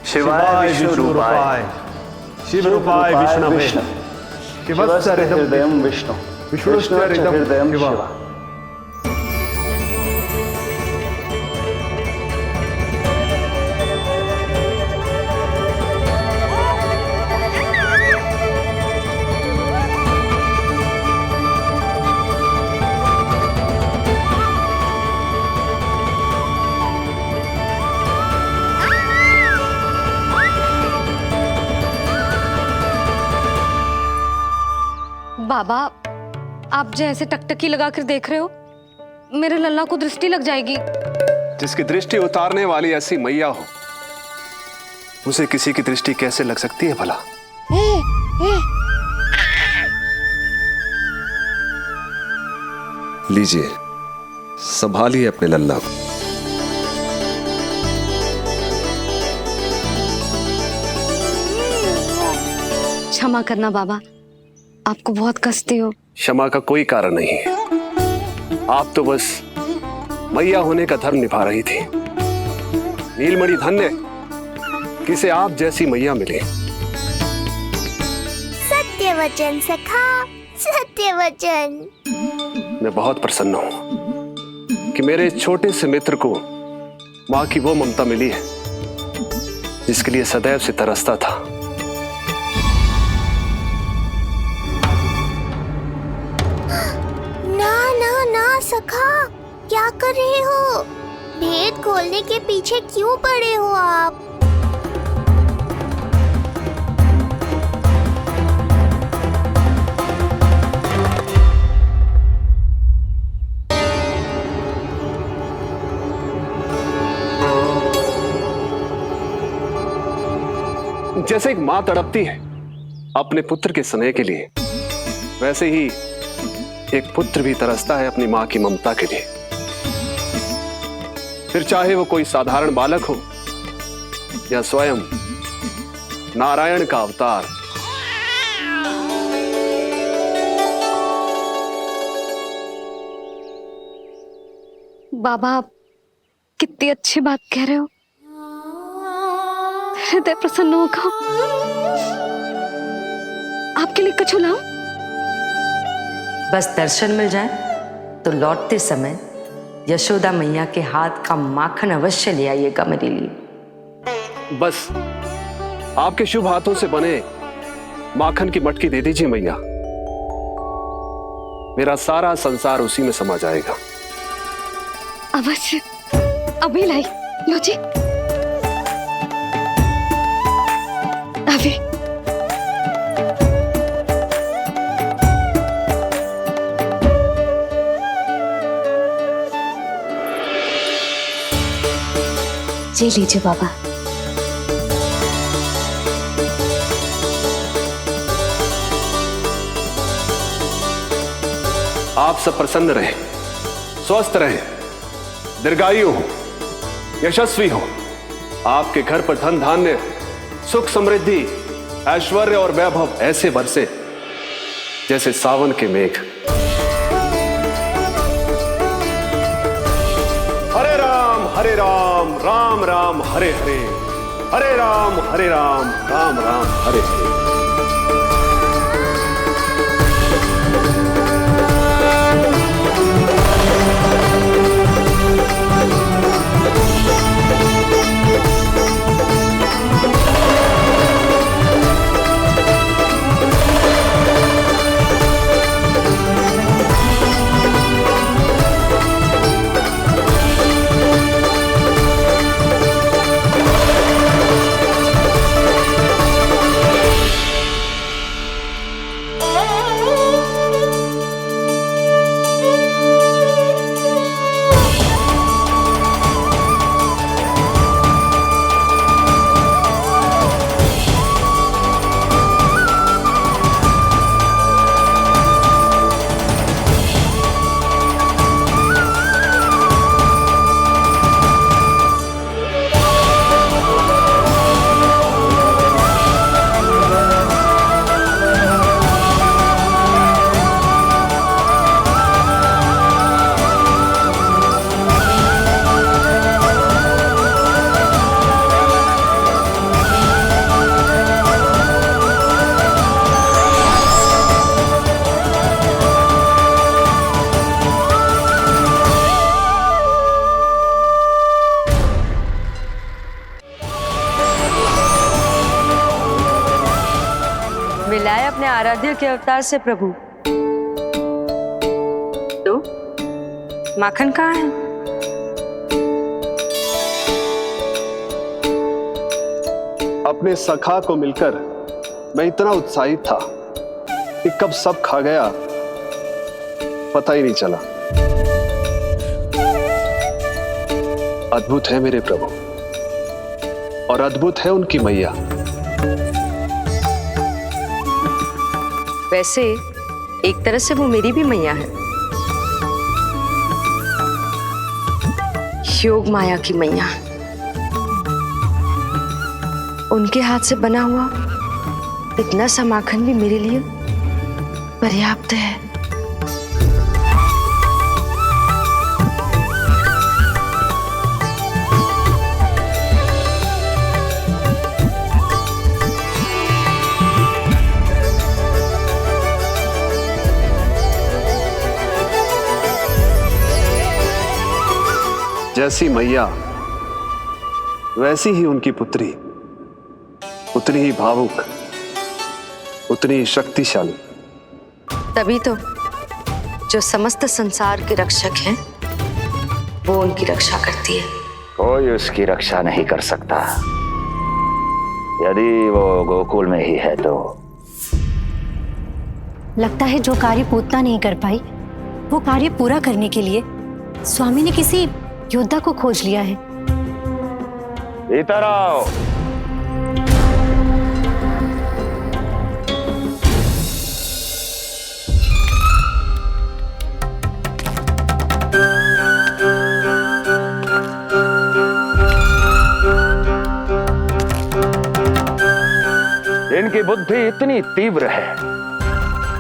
शिवाय विष्णु रूपाय, शिव रूपाय विष्णवे, शिवस्य हृदयं विष्णु, विष्णुस्य हृदयं शिवा। बाबा, आप जो ऐसे टकटकी लगाकर देख रहे हो, मेरे लल्ला को दृष्टि लग जाएगी। जिसकी दृष्टि उतारने वाली ऐसी मैया हो, उसे किसी की दृष्टि कैसे लग सकती है भला? लीजिए, संभालिए अपने लल्ला को। क्षमा करना बाबा, आपको बहुत कष्ट हो। क्षमा का कोई कारण नहीं है। आप तो बस मैया होने का धर्म निभा रही थी। नीलमणि धन्य किसे आप जैसी मैया मिले। सत्य वचन सखा, सत्य वचन। मैं बहुत प्रसन्न हूं कि मेरे छोटे से मित्र को मां की वो ममता मिली है जिसके लिए सदैव से तरसता था। सखा, क्या कर रहे हो? भेद खोलने के पीछे क्यों पड़े हो आप? जैसे एक मां तड़पती है अपने पुत्र के स्नेह के लिए, वैसे ही एक पुत्र भी तरसता है अपनी मां की ममता के लिए। फिर चाहे वो कोई साधारण बालक हो या स्वयं नारायण का अवतार। बाबा, आप कितनी अच्छी बात कह रहे हो। हृदय प्रसन्न होगा। आपके लिए कछु लाऊं? बस दर्शन मिल जाए तो लौटते समय यशोदा मैया के हाथ का माखन अवश्य ले आइएगा मेरे लिए। बस आपके शुभ हाथों से बने माखन की मटकी दे दीजिए मैया। मेरा सारा संसार उसी में समा जाएगा। अवश्य, अभी लाई। लो जी, अभी। जी लीजिए बाबा। आप सब प्रसन्न रहे, स्वस्थ रहे, दीर्घायु हो, यशस्वी हो। आपके घर पर धन धान्य, सुख समृद्धि, ऐश्वर्य और वैभव ऐसे बरसे जैसे सावन के मेघ। हरे राम, राम राम हरे हरे, हरे राम, राम राम हरे हरे। मिलाए अपने आराध्य के अवतार से प्रभु। तो माखन कहाँ है? अपने सखा को मिलकर मैं इतना उत्साहित था कि कब सब खा गया पता ही नहीं चला। अद्भुत है मेरे प्रभु और अद्भुत है उनकी मैया। वैसे एक तरह से वो मेरी भी मैया है, योग माया की मैया। उनके हाथ से बना हुआ इतना सा माखन भी मेरे लिए पर्याप्त है। जैसी मैया वैसी ही उनकी पुत्री, उतनी ही भावुक, उतनी ही शक्तिशाली। तभी तो जो समस्त संसार के रक्षक हैं वो उनकी रक्षा करती है। कोई उसकी रक्षा नहीं कर सकता। यदि वो गोकुल में ही है तो। लगता है जो कार्य पूतना नहीं कर पाई वो कार्य पूरा करने के लिए स्वामी ने किसी योद्धा को खोज लिया है। इधर आओ। इनकी बुद्धि इतनी तीव्र है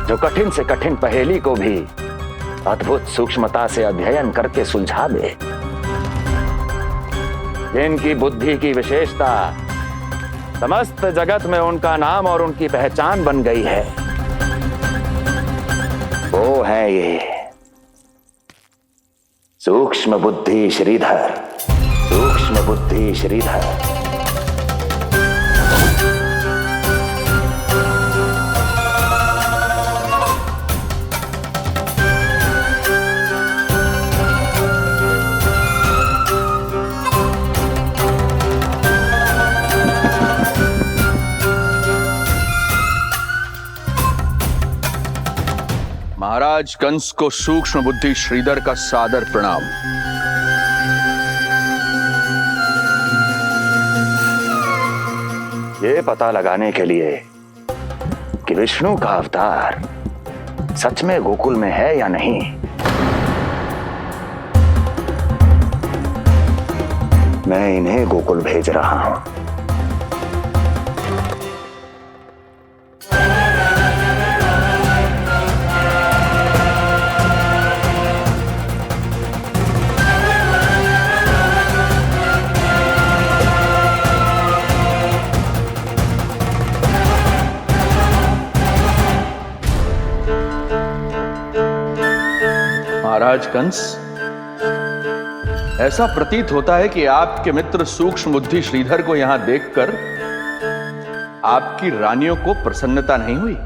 जो कठिन से कठिन पहेली को भी अद्भुत सूक्ष्मता से अध्ययन करके सुलझा दे। इनकी बुद्धि की विशेषता समस्त जगत में उनका नाम और उनकी पहचान बन गई है। वो है ये सूक्ष्म बुद्धि श्रीधर, सूक्ष्म बुद्धि श्रीधर। महाराज कंस को सूक्ष्म बुद्धि श्रीधर का सादर प्रणाम। ये पता लगाने के लिए कि विष्णु का अवतार सच में गोकुल में है या नहीं, मैं इन्हें गोकुल भेज रहा हूं। महाराज कंस, ऐसा प्रतीत होता है कि आपके मित्र सूक्ष्म बुद्धि श्रीधर को यहां देखकर आपकी रानियों को प्रसन्नता नहीं हुई।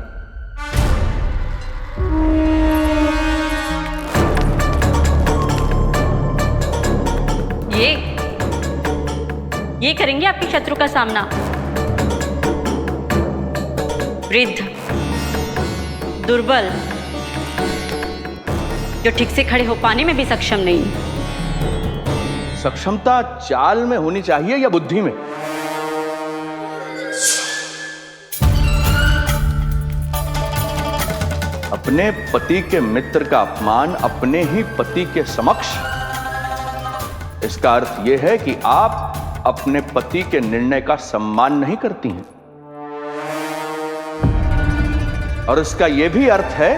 ये करेंगे आपके शत्रु का सामना। वृद्ध, दुर्बल, जो ठीक से खड़े हो पाने में भी सक्षम नहीं। सक्षमता चाल में होनी चाहिए या बुद्धि में? अपने पति के मित्र का अपमान अपने ही पति के समक्ष, इसका अर्थ यह है कि आप अपने पति के निर्णय का सम्मान नहीं करती हैं। और इसका यह भी अर्थ है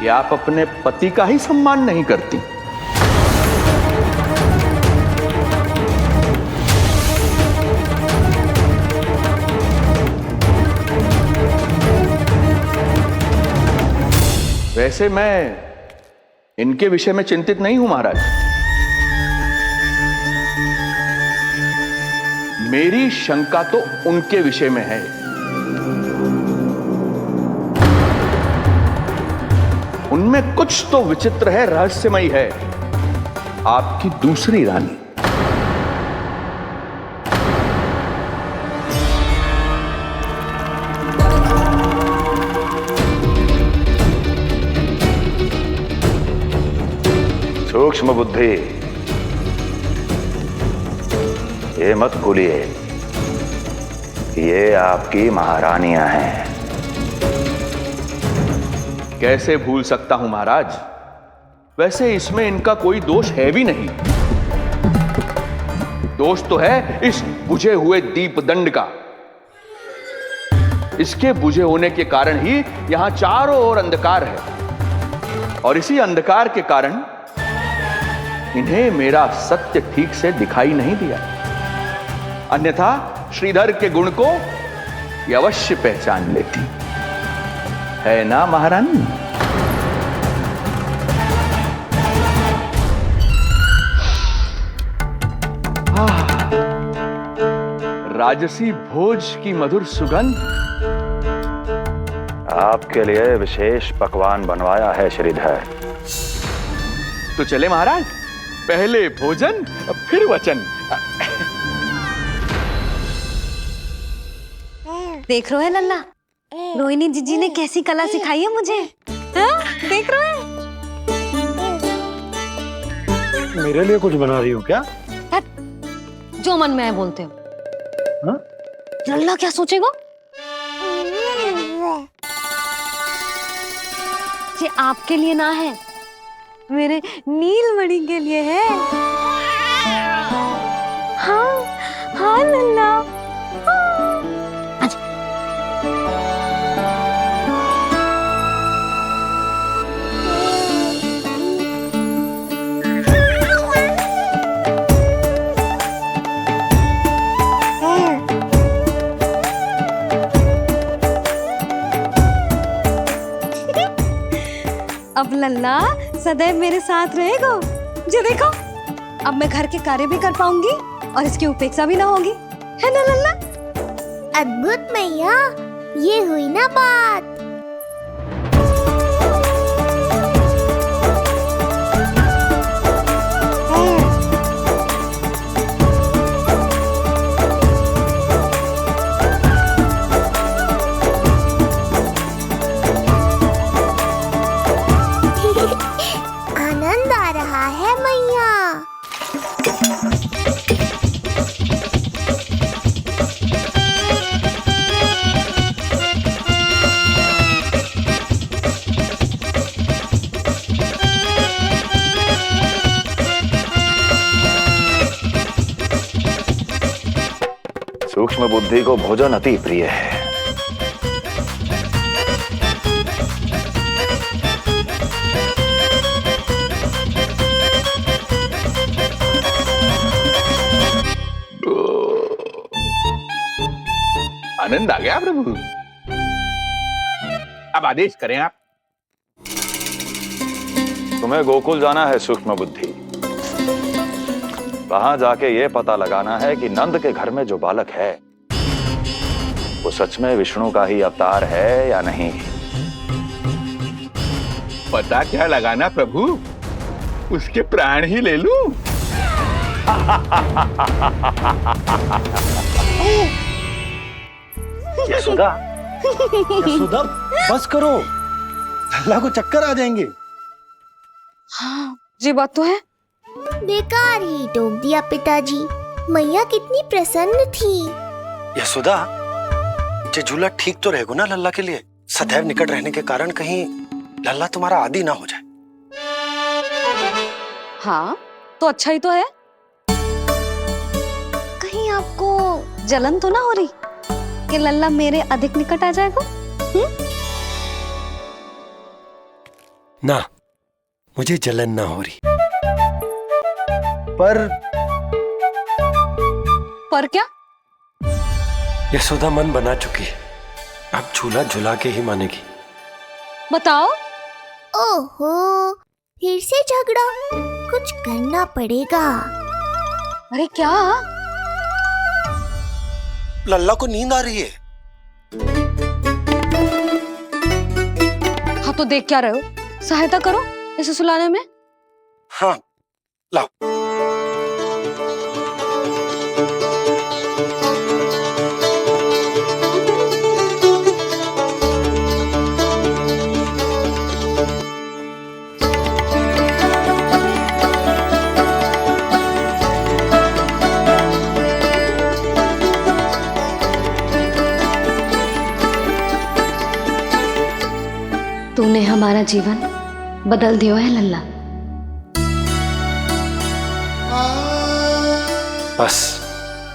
कि आप अपने पति का ही सम्मान नहीं करती। वैसे मैं इनके विषय में चिंतित नहीं हूं महाराज। मेरी शंका तो उनके विषय में है। इनमें कुछ तो विचित्र है, रहस्यमयी है। आपकी दूसरी रानी। सूक्ष्म बुद्धि, ये मत भूलिए कि ये आपकी महारानियां हैं। कैसे भूल सकता हूं महाराज? वैसे इसमें इनका कोई दोष है भी नहीं। दोष तो है इस बुझे हुए दीपदंड का। इसके बुझे होने के कारण ही यहां चारों ओर अंधकार है, और इसी अंधकार के कारण इन्हें मेरा सत्य ठीक से दिखाई नहीं दिया। अन्यथा श्रीधर के गुण को ये अवश्य पहचान लेती, है ना महारानी? राजसी भोज की मधुर सुगंध। आपके लिए विशेष पकवान बनवाया है श्रीधर। तो चले महाराज, पहले भोजन फिर वचन। देख रहे हो लल्ला, रोहिणी जीजी ने कैसी कला सिखाई है मुझे। हाँ? देख रहे हो? मेरे लिए कुछ बना रही हो क्या? जो मन में है बोलते हो। हाँ? लल्ला क्या सोचेगा? ये आपके लिए ना है, मेरे नीलमणि के लिए है। हाँ हाँ लल्ला। अब लल्ला सदैव मेरे साथ रहेगा। जो देखो, अब मैं घर के कार्य भी कर पाऊंगी और इसकी उपेक्षा भी ना होगी, है ना लल्ला? अद्भुत मैया, ये हुई ना बात। आनंद आ रहा है मैया। सूक्ष्म बुद्धि को भोजन अति प्रिय है। आनंद आ गया प्रभु। अब आदेश करें आप। तुम्हें गोकुल जाना है सूक्ष्म बुद्धि। वहां जाके ये पता लगाना है कि नंद के घर में जो बालक है वो सच में विष्णु का ही अवतार है या नहीं। पता क्या लगाना प्रभु? उसके प्राण ही ले लूं। यशोदा, यशोदा, बस करो, लल्ला को चक्कर आ जाएंगे। हाँ, ये बात तो है। बेकार ही टोक दिया पिताजी। मैया कितनी प्रसन्न थी। यशोदा, ये झूला ठीक तो रहेगा ना लल्ला के लिए? सदैव निकट रहने के कारण कहीं लल्ला तुम्हारा आदी ना हो जाए। हाँ, तो अच्छा ही तो है। कहीं आपको जलन तो ना हो रही कि लल्ला मेरे अधिक निकट आ जाएगा? ना, मुझे जलन ना हो रही। पर क्या? यशोदा मन बना चुकी है, अब झूला झूला के ही मानेगी। बताओ। ओहो, फिर से झगड़ा। कुछ करना पड़ेगा। अरे क्या? लल्ला को नींद आ रही है। हाँ तो देख क्या रहे हो? सहायता करो इसे सुलाने में। हाँ लाओ। तूने हमारा जीवन बदल दियो है लल्ला। बस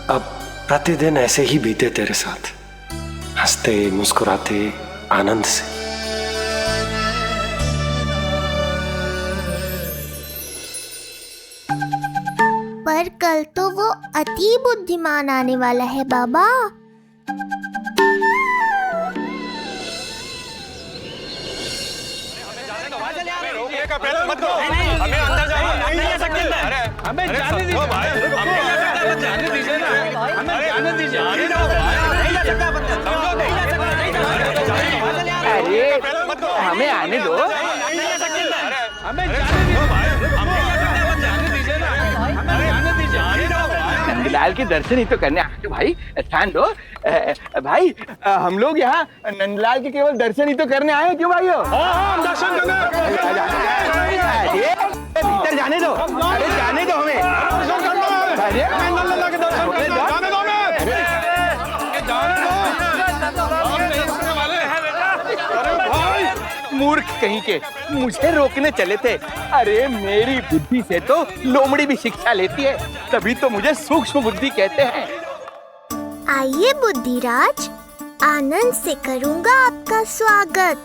अब प्रतिदिन ऐसे ही बीते तेरे साथ, हंसते मुस्कुराते आनंद से। पर कल तो वो अति बुद्धिमान आने वाला है बाबा। हमें अंदर नहीं जा सकते। हमें जाने दीजिए। हमें जाने दीजिए ना। हमें जाने दीजिए। नहीं जा सकता बंदा। अरे हमें आने दो। हमें जाने दीजिए ना। हमें जाने दीजिए। नंदलाल के दर्शन ही तो करने आए थे भाई, स्थान दो। भाई हम लोग यहाँ नंदलाल के केवल दर्शन ही तो करने आए हैं, क्यों भाई? हम दर्शन करने। भीतर जाने दो। अरे जाने दो हमें। अरे नंदलाल के दर्शन करने जाने दो हमें। मूर्ख कहीं के, मुझे रोकने चले थे। अरे मेरी बुद्धि से तो लोमड़ी भी शिक्षा लेती है, तभी तो मुझे सूक्ष्म बुद्धि कहते हैं। आइए बुद्धिराज, आनंद से करूंगा आपका स्वागत।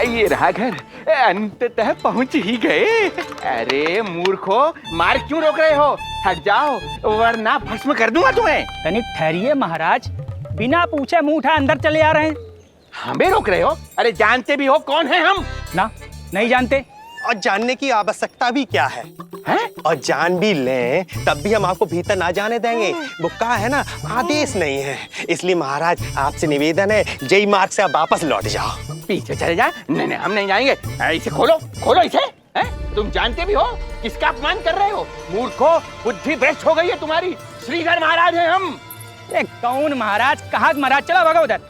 ये रहा घर, अंततः पहुंच ही गए। अरे मूर्खो, मार्ग क्यों रोक रहे हो? हट जाओ वरना भस्म कर दूंगा तुम्हें। तनिक ठहरिए महाराज, बिना पूछे मुंह उठा अंदर चले आ रहे हैं। हमें रोक रहे हो? अरे जानते भी हो कौन है हम? ना, नहीं जानते। और जानने की आवश्यकता भी क्या है? और जान भी लें तब भी हम आपको भीतर ना जाने देंगे। वो कहा है ना, आदेश नहीं है। इसलिए महाराज आपसे निवेदन है, जय मार्ग से आप वापस लौट जाओ। पीछे चले जा। नहीं नहीं, हम नहीं जाएंगे। इसे खोलो, खोलो इसे। तुम जानते भी हो किसका अपमान कर रहे हो? मूर्खो, बुद्धि भ्रष्ट हो गई है तुम्हारी। श्रीधर महाराज हैं हम। कौन महाराज? कहाँ महाराज? चला भागा उधर।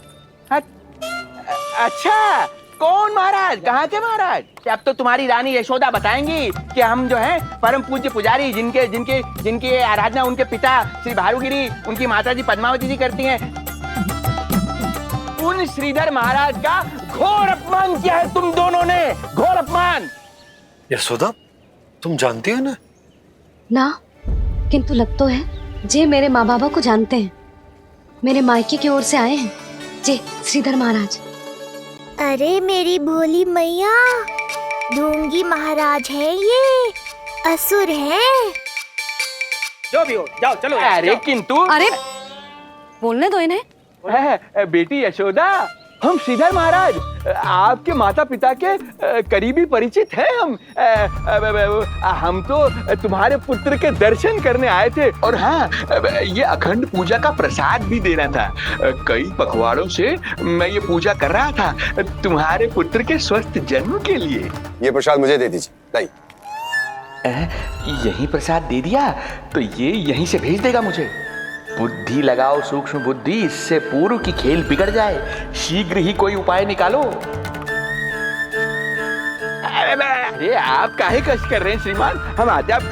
अच्छा, कौन महाराज? कहाँ के महाराज? अब तो तुम्हारी रानी यशोदा बताएंगी कि हम जो है परम पूज्य पुजारी, जिनके जिनके जिनकी आराधना उनके पिता श्री भारुगिरी, उनकी माताजी पद्मावती जी करती हैं, उन श्रीधर महाराज का घोर अपमान किया है तुम दोनों ने। घोर अपमान। यशोदा, तुम जानती हो ना? ना, किंतु लग तो है जे मेरे माँ बाबा को जानते हैं। मेरे मायके की ओर से आए हैं जे श्रीधर महाराज। अरे मेरी भोली मैया, ढोंगी महाराज है ये, असुर है। जो भी हो, जाओ चलो। अरे किंतु, अरे बोलने दो इन्हें। बेटी यशोदा, हम श्रीधर महाराज आपके माता पिता के करीबी परिचित हैं। हम तो तुम्हारे पुत्र के दर्शन करने आए थे। और हाँ, ये अखंड पूजा का प्रसाद भी देना था। कई पखवाड़ों से मैं ये पूजा कर रहा था तुम्हारे पुत्र के स्वस्थ जन्म के लिए। ये प्रसाद मुझे दे दीजिए। नहीं, यही प्रसाद दे दिया तो ये यहीं से भेज देगा मुझे। बुद्धि लगाओ, सूक्ष्म बुद्धि, इससे पूर्व की खेल बिगड़ जाए। शीघ्र ही कोई उपाय निकालो। अरे आप काहे कष्ट कर रहे हैं श्रीमान? हम आते आप।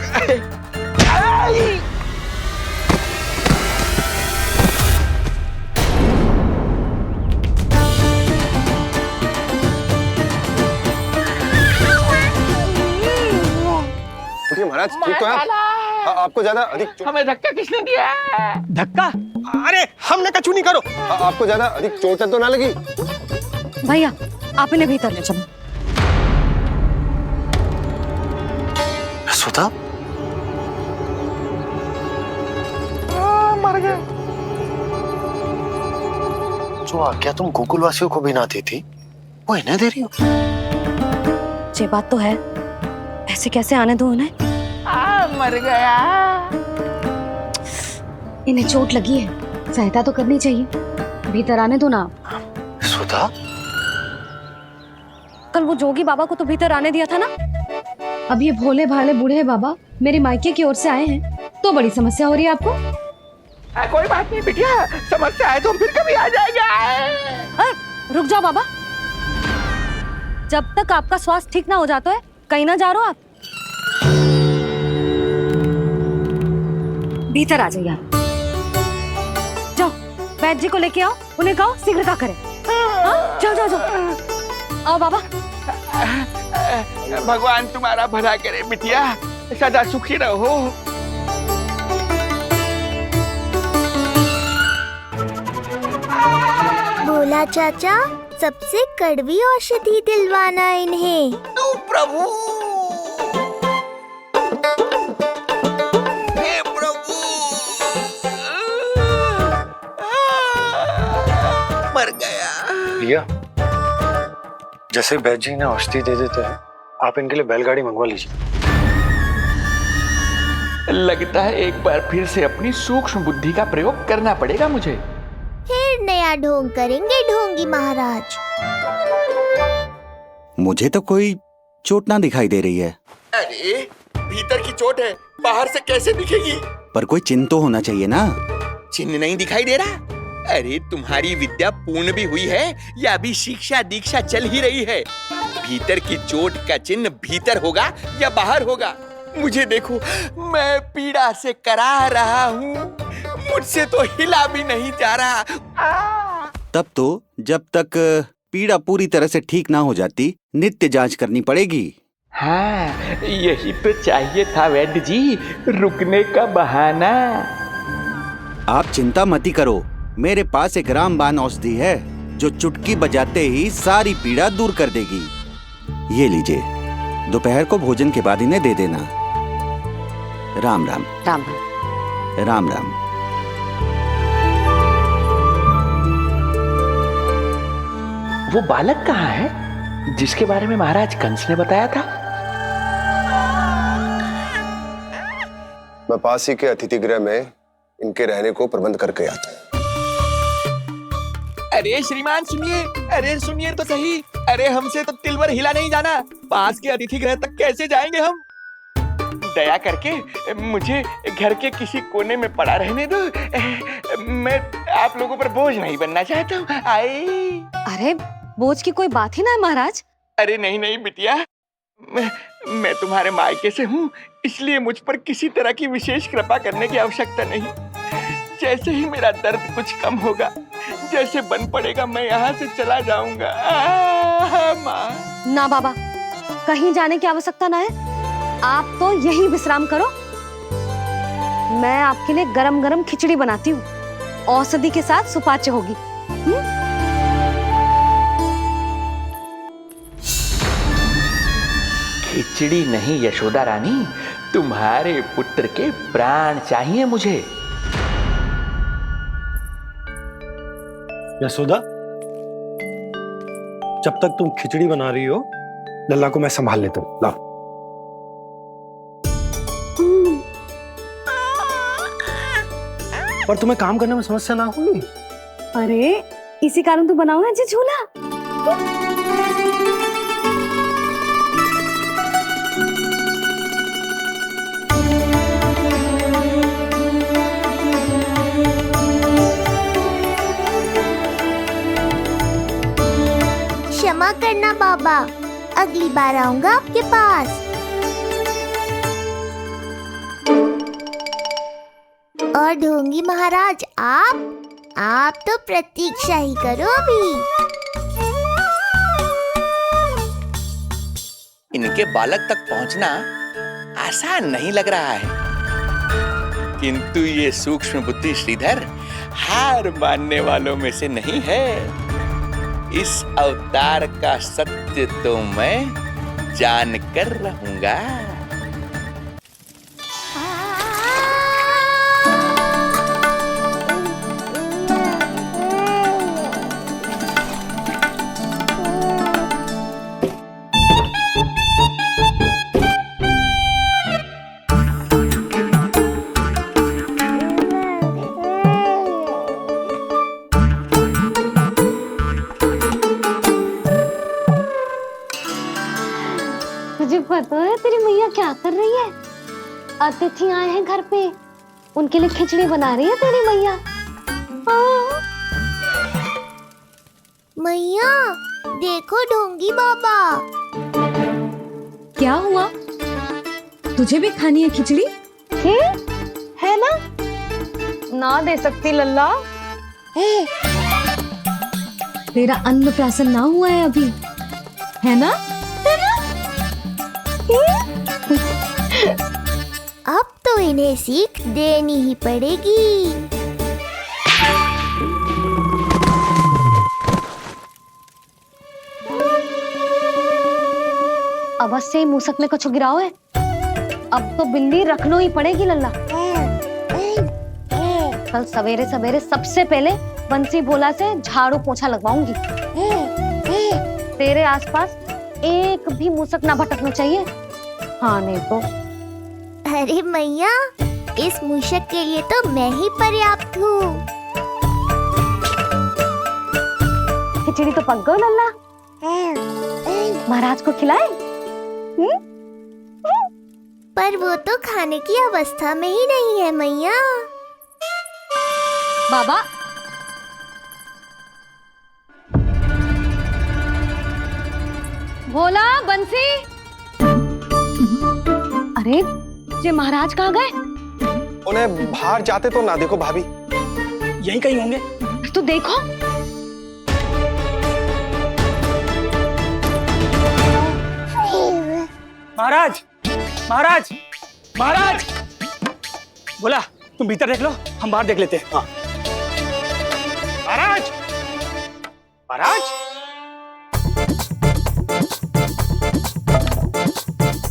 महाराज ठीक तो है? आपको ज्यादा अधिक हमें धक्का किसने दिया? धक्का? अरे हमने कछु नहीं करो। आपको ज्यादा अधिक चोट तो ना लगी? भैया आप इन्हें भीतर ले चलो। यशोदा, मर गए। जो आज्ञा तुम गोकुलवासियों को भी ना दी थी वो इन्हें दे रही हो? ये बात तो है, ऐसे कैसे आने दो उन्हें? मर गया। इन्हें चोट लगी है, सहायता तो करनी चाहिए, भीतर आने दो ना। सुधा, कल वो जोगी बाबा को तो भीतर आने दिया था ना। अब ये भोले भाले बूढ़े बाबा मेरे मायके की ओर से आए हैं, तो बड़ी समस्या हो रही है आपको। कोई बात नहीं बिटिया, समस्या है तो हम फिर कभी आ जाएगा। रुक जाओ बाबा, जब तक आपका स्वास्थ्य ठीक ना हो जाता है कहीं ना जा रहे हो आप। भीतर आ जाइए आप। जाओ वैद्य जी को लेके आओ, उन्हें कहो शीघ्रता करें। हाँ? जाओ जाओ जाओ, आओ बाबा। भगवान तुम्हारा भला करे बिटिया, सदा सुखी रहो। बोला चाचा, सबसे कड़वी औषधि दिलवाना इन्हें। प्रभु, हे प्रभु, मर गया। भैया, जैसे वैद्य जी ने औषधि दे देते हैं, आप इनके लिए बैलगाड़ी मंगवा लीजिए। लगता है एक बार फिर से अपनी सूक्ष्म बुद्धि का प्रयोग करना पड़ेगा मुझे। फिर नया ढोंग करेंगे ढोंगी महाराज। मुझे तो कोई चोट ना दिखाई दे रही है। अरे भीतर की चोट है, बाहर से कैसे दिखेगी? पर कोई चिन्ह तो होना चाहिए ना। चिन्ह नहीं दिखाई दे रहा? अरे तुम्हारी विद्या पूर्ण भी हुई है या अभी शिक्षा दीक्षा चल ही रही है? भीतर की चोट का चिन्ह भीतर होगा या बाहर होगा? मुझे देखो, मैं पीड़ा से करा रहा हूँ, मुझसे तो हिला भी नहीं जा रहा। तब तो जब तक पीड़ा पूरी तरह से ठीक ना हो जाती नित्य जांच करनी पड़ेगी। हाँ, यही तो चाहिए था वैद्य जी, रुकने का बहाना। आप चिंता मत करो, मेरे पास एक रामबाण औषधि है जो चुटकी बजाते ही सारी पीड़ा दूर कर देगी। ये लीजिए, दोपहर को भोजन के बाद इन्हें दे देना। राम राम। राम राम। राम राम। वो बालक कहाँ है जिसके बारे में महाराज कंस ने बताया था? मैं पास ही के अतिथि गृह में इनके रहने को प्रबंध करके आता हूँ। अरे श्रीमान सुनिए, अरे सुनिए तो सही। अरे हमसे तो तिलवर हिला नहीं जाना, पास के अतिथि गृह तक कैसे जाएंगे हम? दया करके मुझे घर के किसी कोने में पड़ा रहने दो, मैं आप लोगों पर बोझ नहीं बनना चाहता हूँ। आई। अरे बोझ की कोई बात ही ना है महाराज। अरे नहीं नहीं बिटिया, मैं तुम्हारे मायके से हूँ, इसलिए मुझ पर किसी तरह की विशेष कृपा करने की आवश्यकता नहीं। जैसे ही मेरा दर्द कुछ कम होगा, जैसे बन पड़ेगा, मैं यहाँ से चला जाऊंगा। ना बाबा, कहीं जाने की आवश्यकता ना है, आप तो यही विश्राम करो। मैं आपके लिए गरम गरम खिचड़ी बनाती हूँ, औषधि के साथ सुपाच्य होगी। खिचड़ी नहीं यशोदा रानी, तुम्हारे पुत्र के प्राण चाहिए मुझे। यशोदा, जब तक तुम खिचड़ी बना रही हो, लल्ला को मैं संभाल लेता हूँ। लाओ। पर तुम्हें काम करने में समस्या ना होगी? अरे इसी कारण तो बनाओ ना जी झूला। क्षमा करना बाबा, अगली बार आऊंगा आपके पास। और ढोंगी महाराज, आप तो प्रतीक्षा ही करो अभी। इनके बालक तक पहुंचना आसान नहीं लग रहा है, किंतु ये सूक्ष्म बुद्धि श्रीधर हार मानने वालों में से नहीं है। इस अवतार का सत्य तो मैं जान कर रहूंगा। मैया क्या कर रही है? अतिथि आए हैं घर पे, उनके लिए खिचड़ी बना रही है तेरी मैया। मैया देखो ढोंगी बाबा। क्या हुआ? तुझे भी खानी है खिचड़ी? है ना? ना दे सकती लल्ला। तेरा अन्नप्राशन ना हुआ है अभी, है ना? अब तो इन्हें सीख देनी ही पड़ेगी। अवश्य ही मूसक में कुछ गिराओ है। अब तो बिल्ली रखना ही पड़ेगी लल्ला। कल सवेरे सवेरे सबसे पहले बंसी भोला से झाड़ू पोछा लगवाऊंगी। तेरे आसपास एक भी मूसक ना भटकना चाहिए। हाँ नहीं तो। अरे मैया, इस मूषक के लिए तो मैं ही पर्याप्त हूँ। खिचड़ी तो पक गई लल्ला। महाराज को खिलाए? पर वो तो खाने की अवस्था में ही नहीं है मैया। बाबा, भोला, बंसी। अरे ये महाराज कहाँ गए? उन्हें बाहर जाते तो ना देखो भाभी। यहीं कहीं होंगे। तो देखो। महाराज, महाराज, महाराज। बोला तुम भीतर देख लो, हम बाहर देख लेते हैं। हाँ। महाराज, महाराज,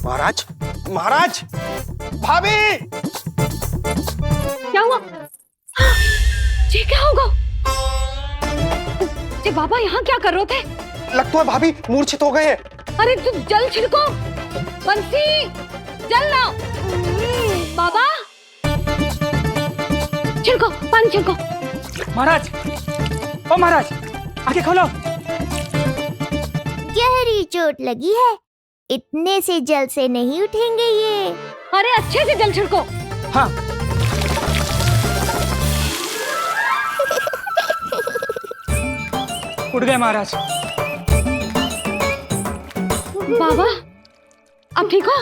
महाराज, महाराज, भाभी। क्या हुआ? ये क्या होगा? ये बाबा यहाँ क्या कर रहे थे? लगता है भाभी मूर्छित हो गए हैं। अरे तू जल छिड़को। बंसी, जल लाओ। बाबा, छिड़को, पानी छिड़को। महाराज, ओ महाराज, आंखें खोलो। गहरी चोट लगी है, इतने से जल से नहीं उठेंगे ये। अरे अच्छे से जल छिड़को। हाँ। उठ गए महाराज। बाबा, अब ठीक हो?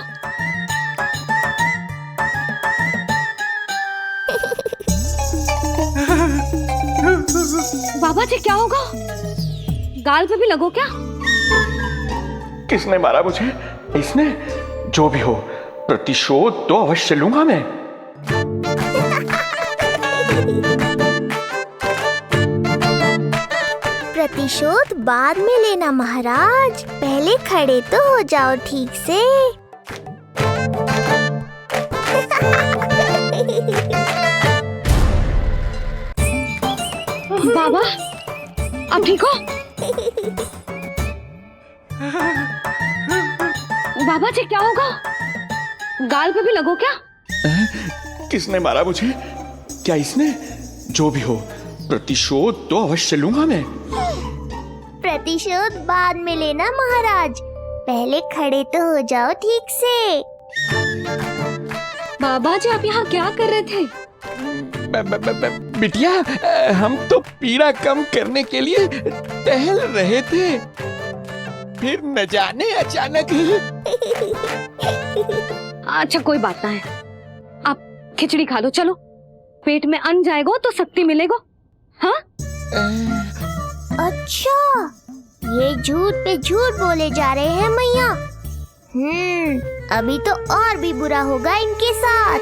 बाबा जी क्या होगा? गाल पे भी लगो क्या? किसने मारा मुझे? इसने? जो भी हो, प्रतिशोध तो अवश्य लूंगा मैं। प्रतिशोध बाद में लेना महाराज, पहले खड़े तो हो जाओ ठीक से। बाबा, अब ठीक हो? बाबा जी क्या होगा? गाल पे भी लगो क्या? किसने मारा मुझे? क्या इसने? जो भी हो, प्रतिशोध तो अवश्य लूंगा मैं। प्रतिशोध बाद में लेना महाराज, पहले खड़े तो हो जाओ ठीक से। बाबा जी आप यहाँ क्या कर रहे थे? बिटिया, हम तो पीड़ा कम करने के लिए टहल रहे थे, फिर न जाने अचानक। अच्छा कोई बात ना है, आप खिचड़ी खा लो। चलो, पेट में अन्न जाएगा तो शक्ति मिलेगा। हाँ? अच्छा, ये झूठ पे झूठ बोले जा रहे हैं मैया। अभी तो और भी बुरा होगा इनके साथ।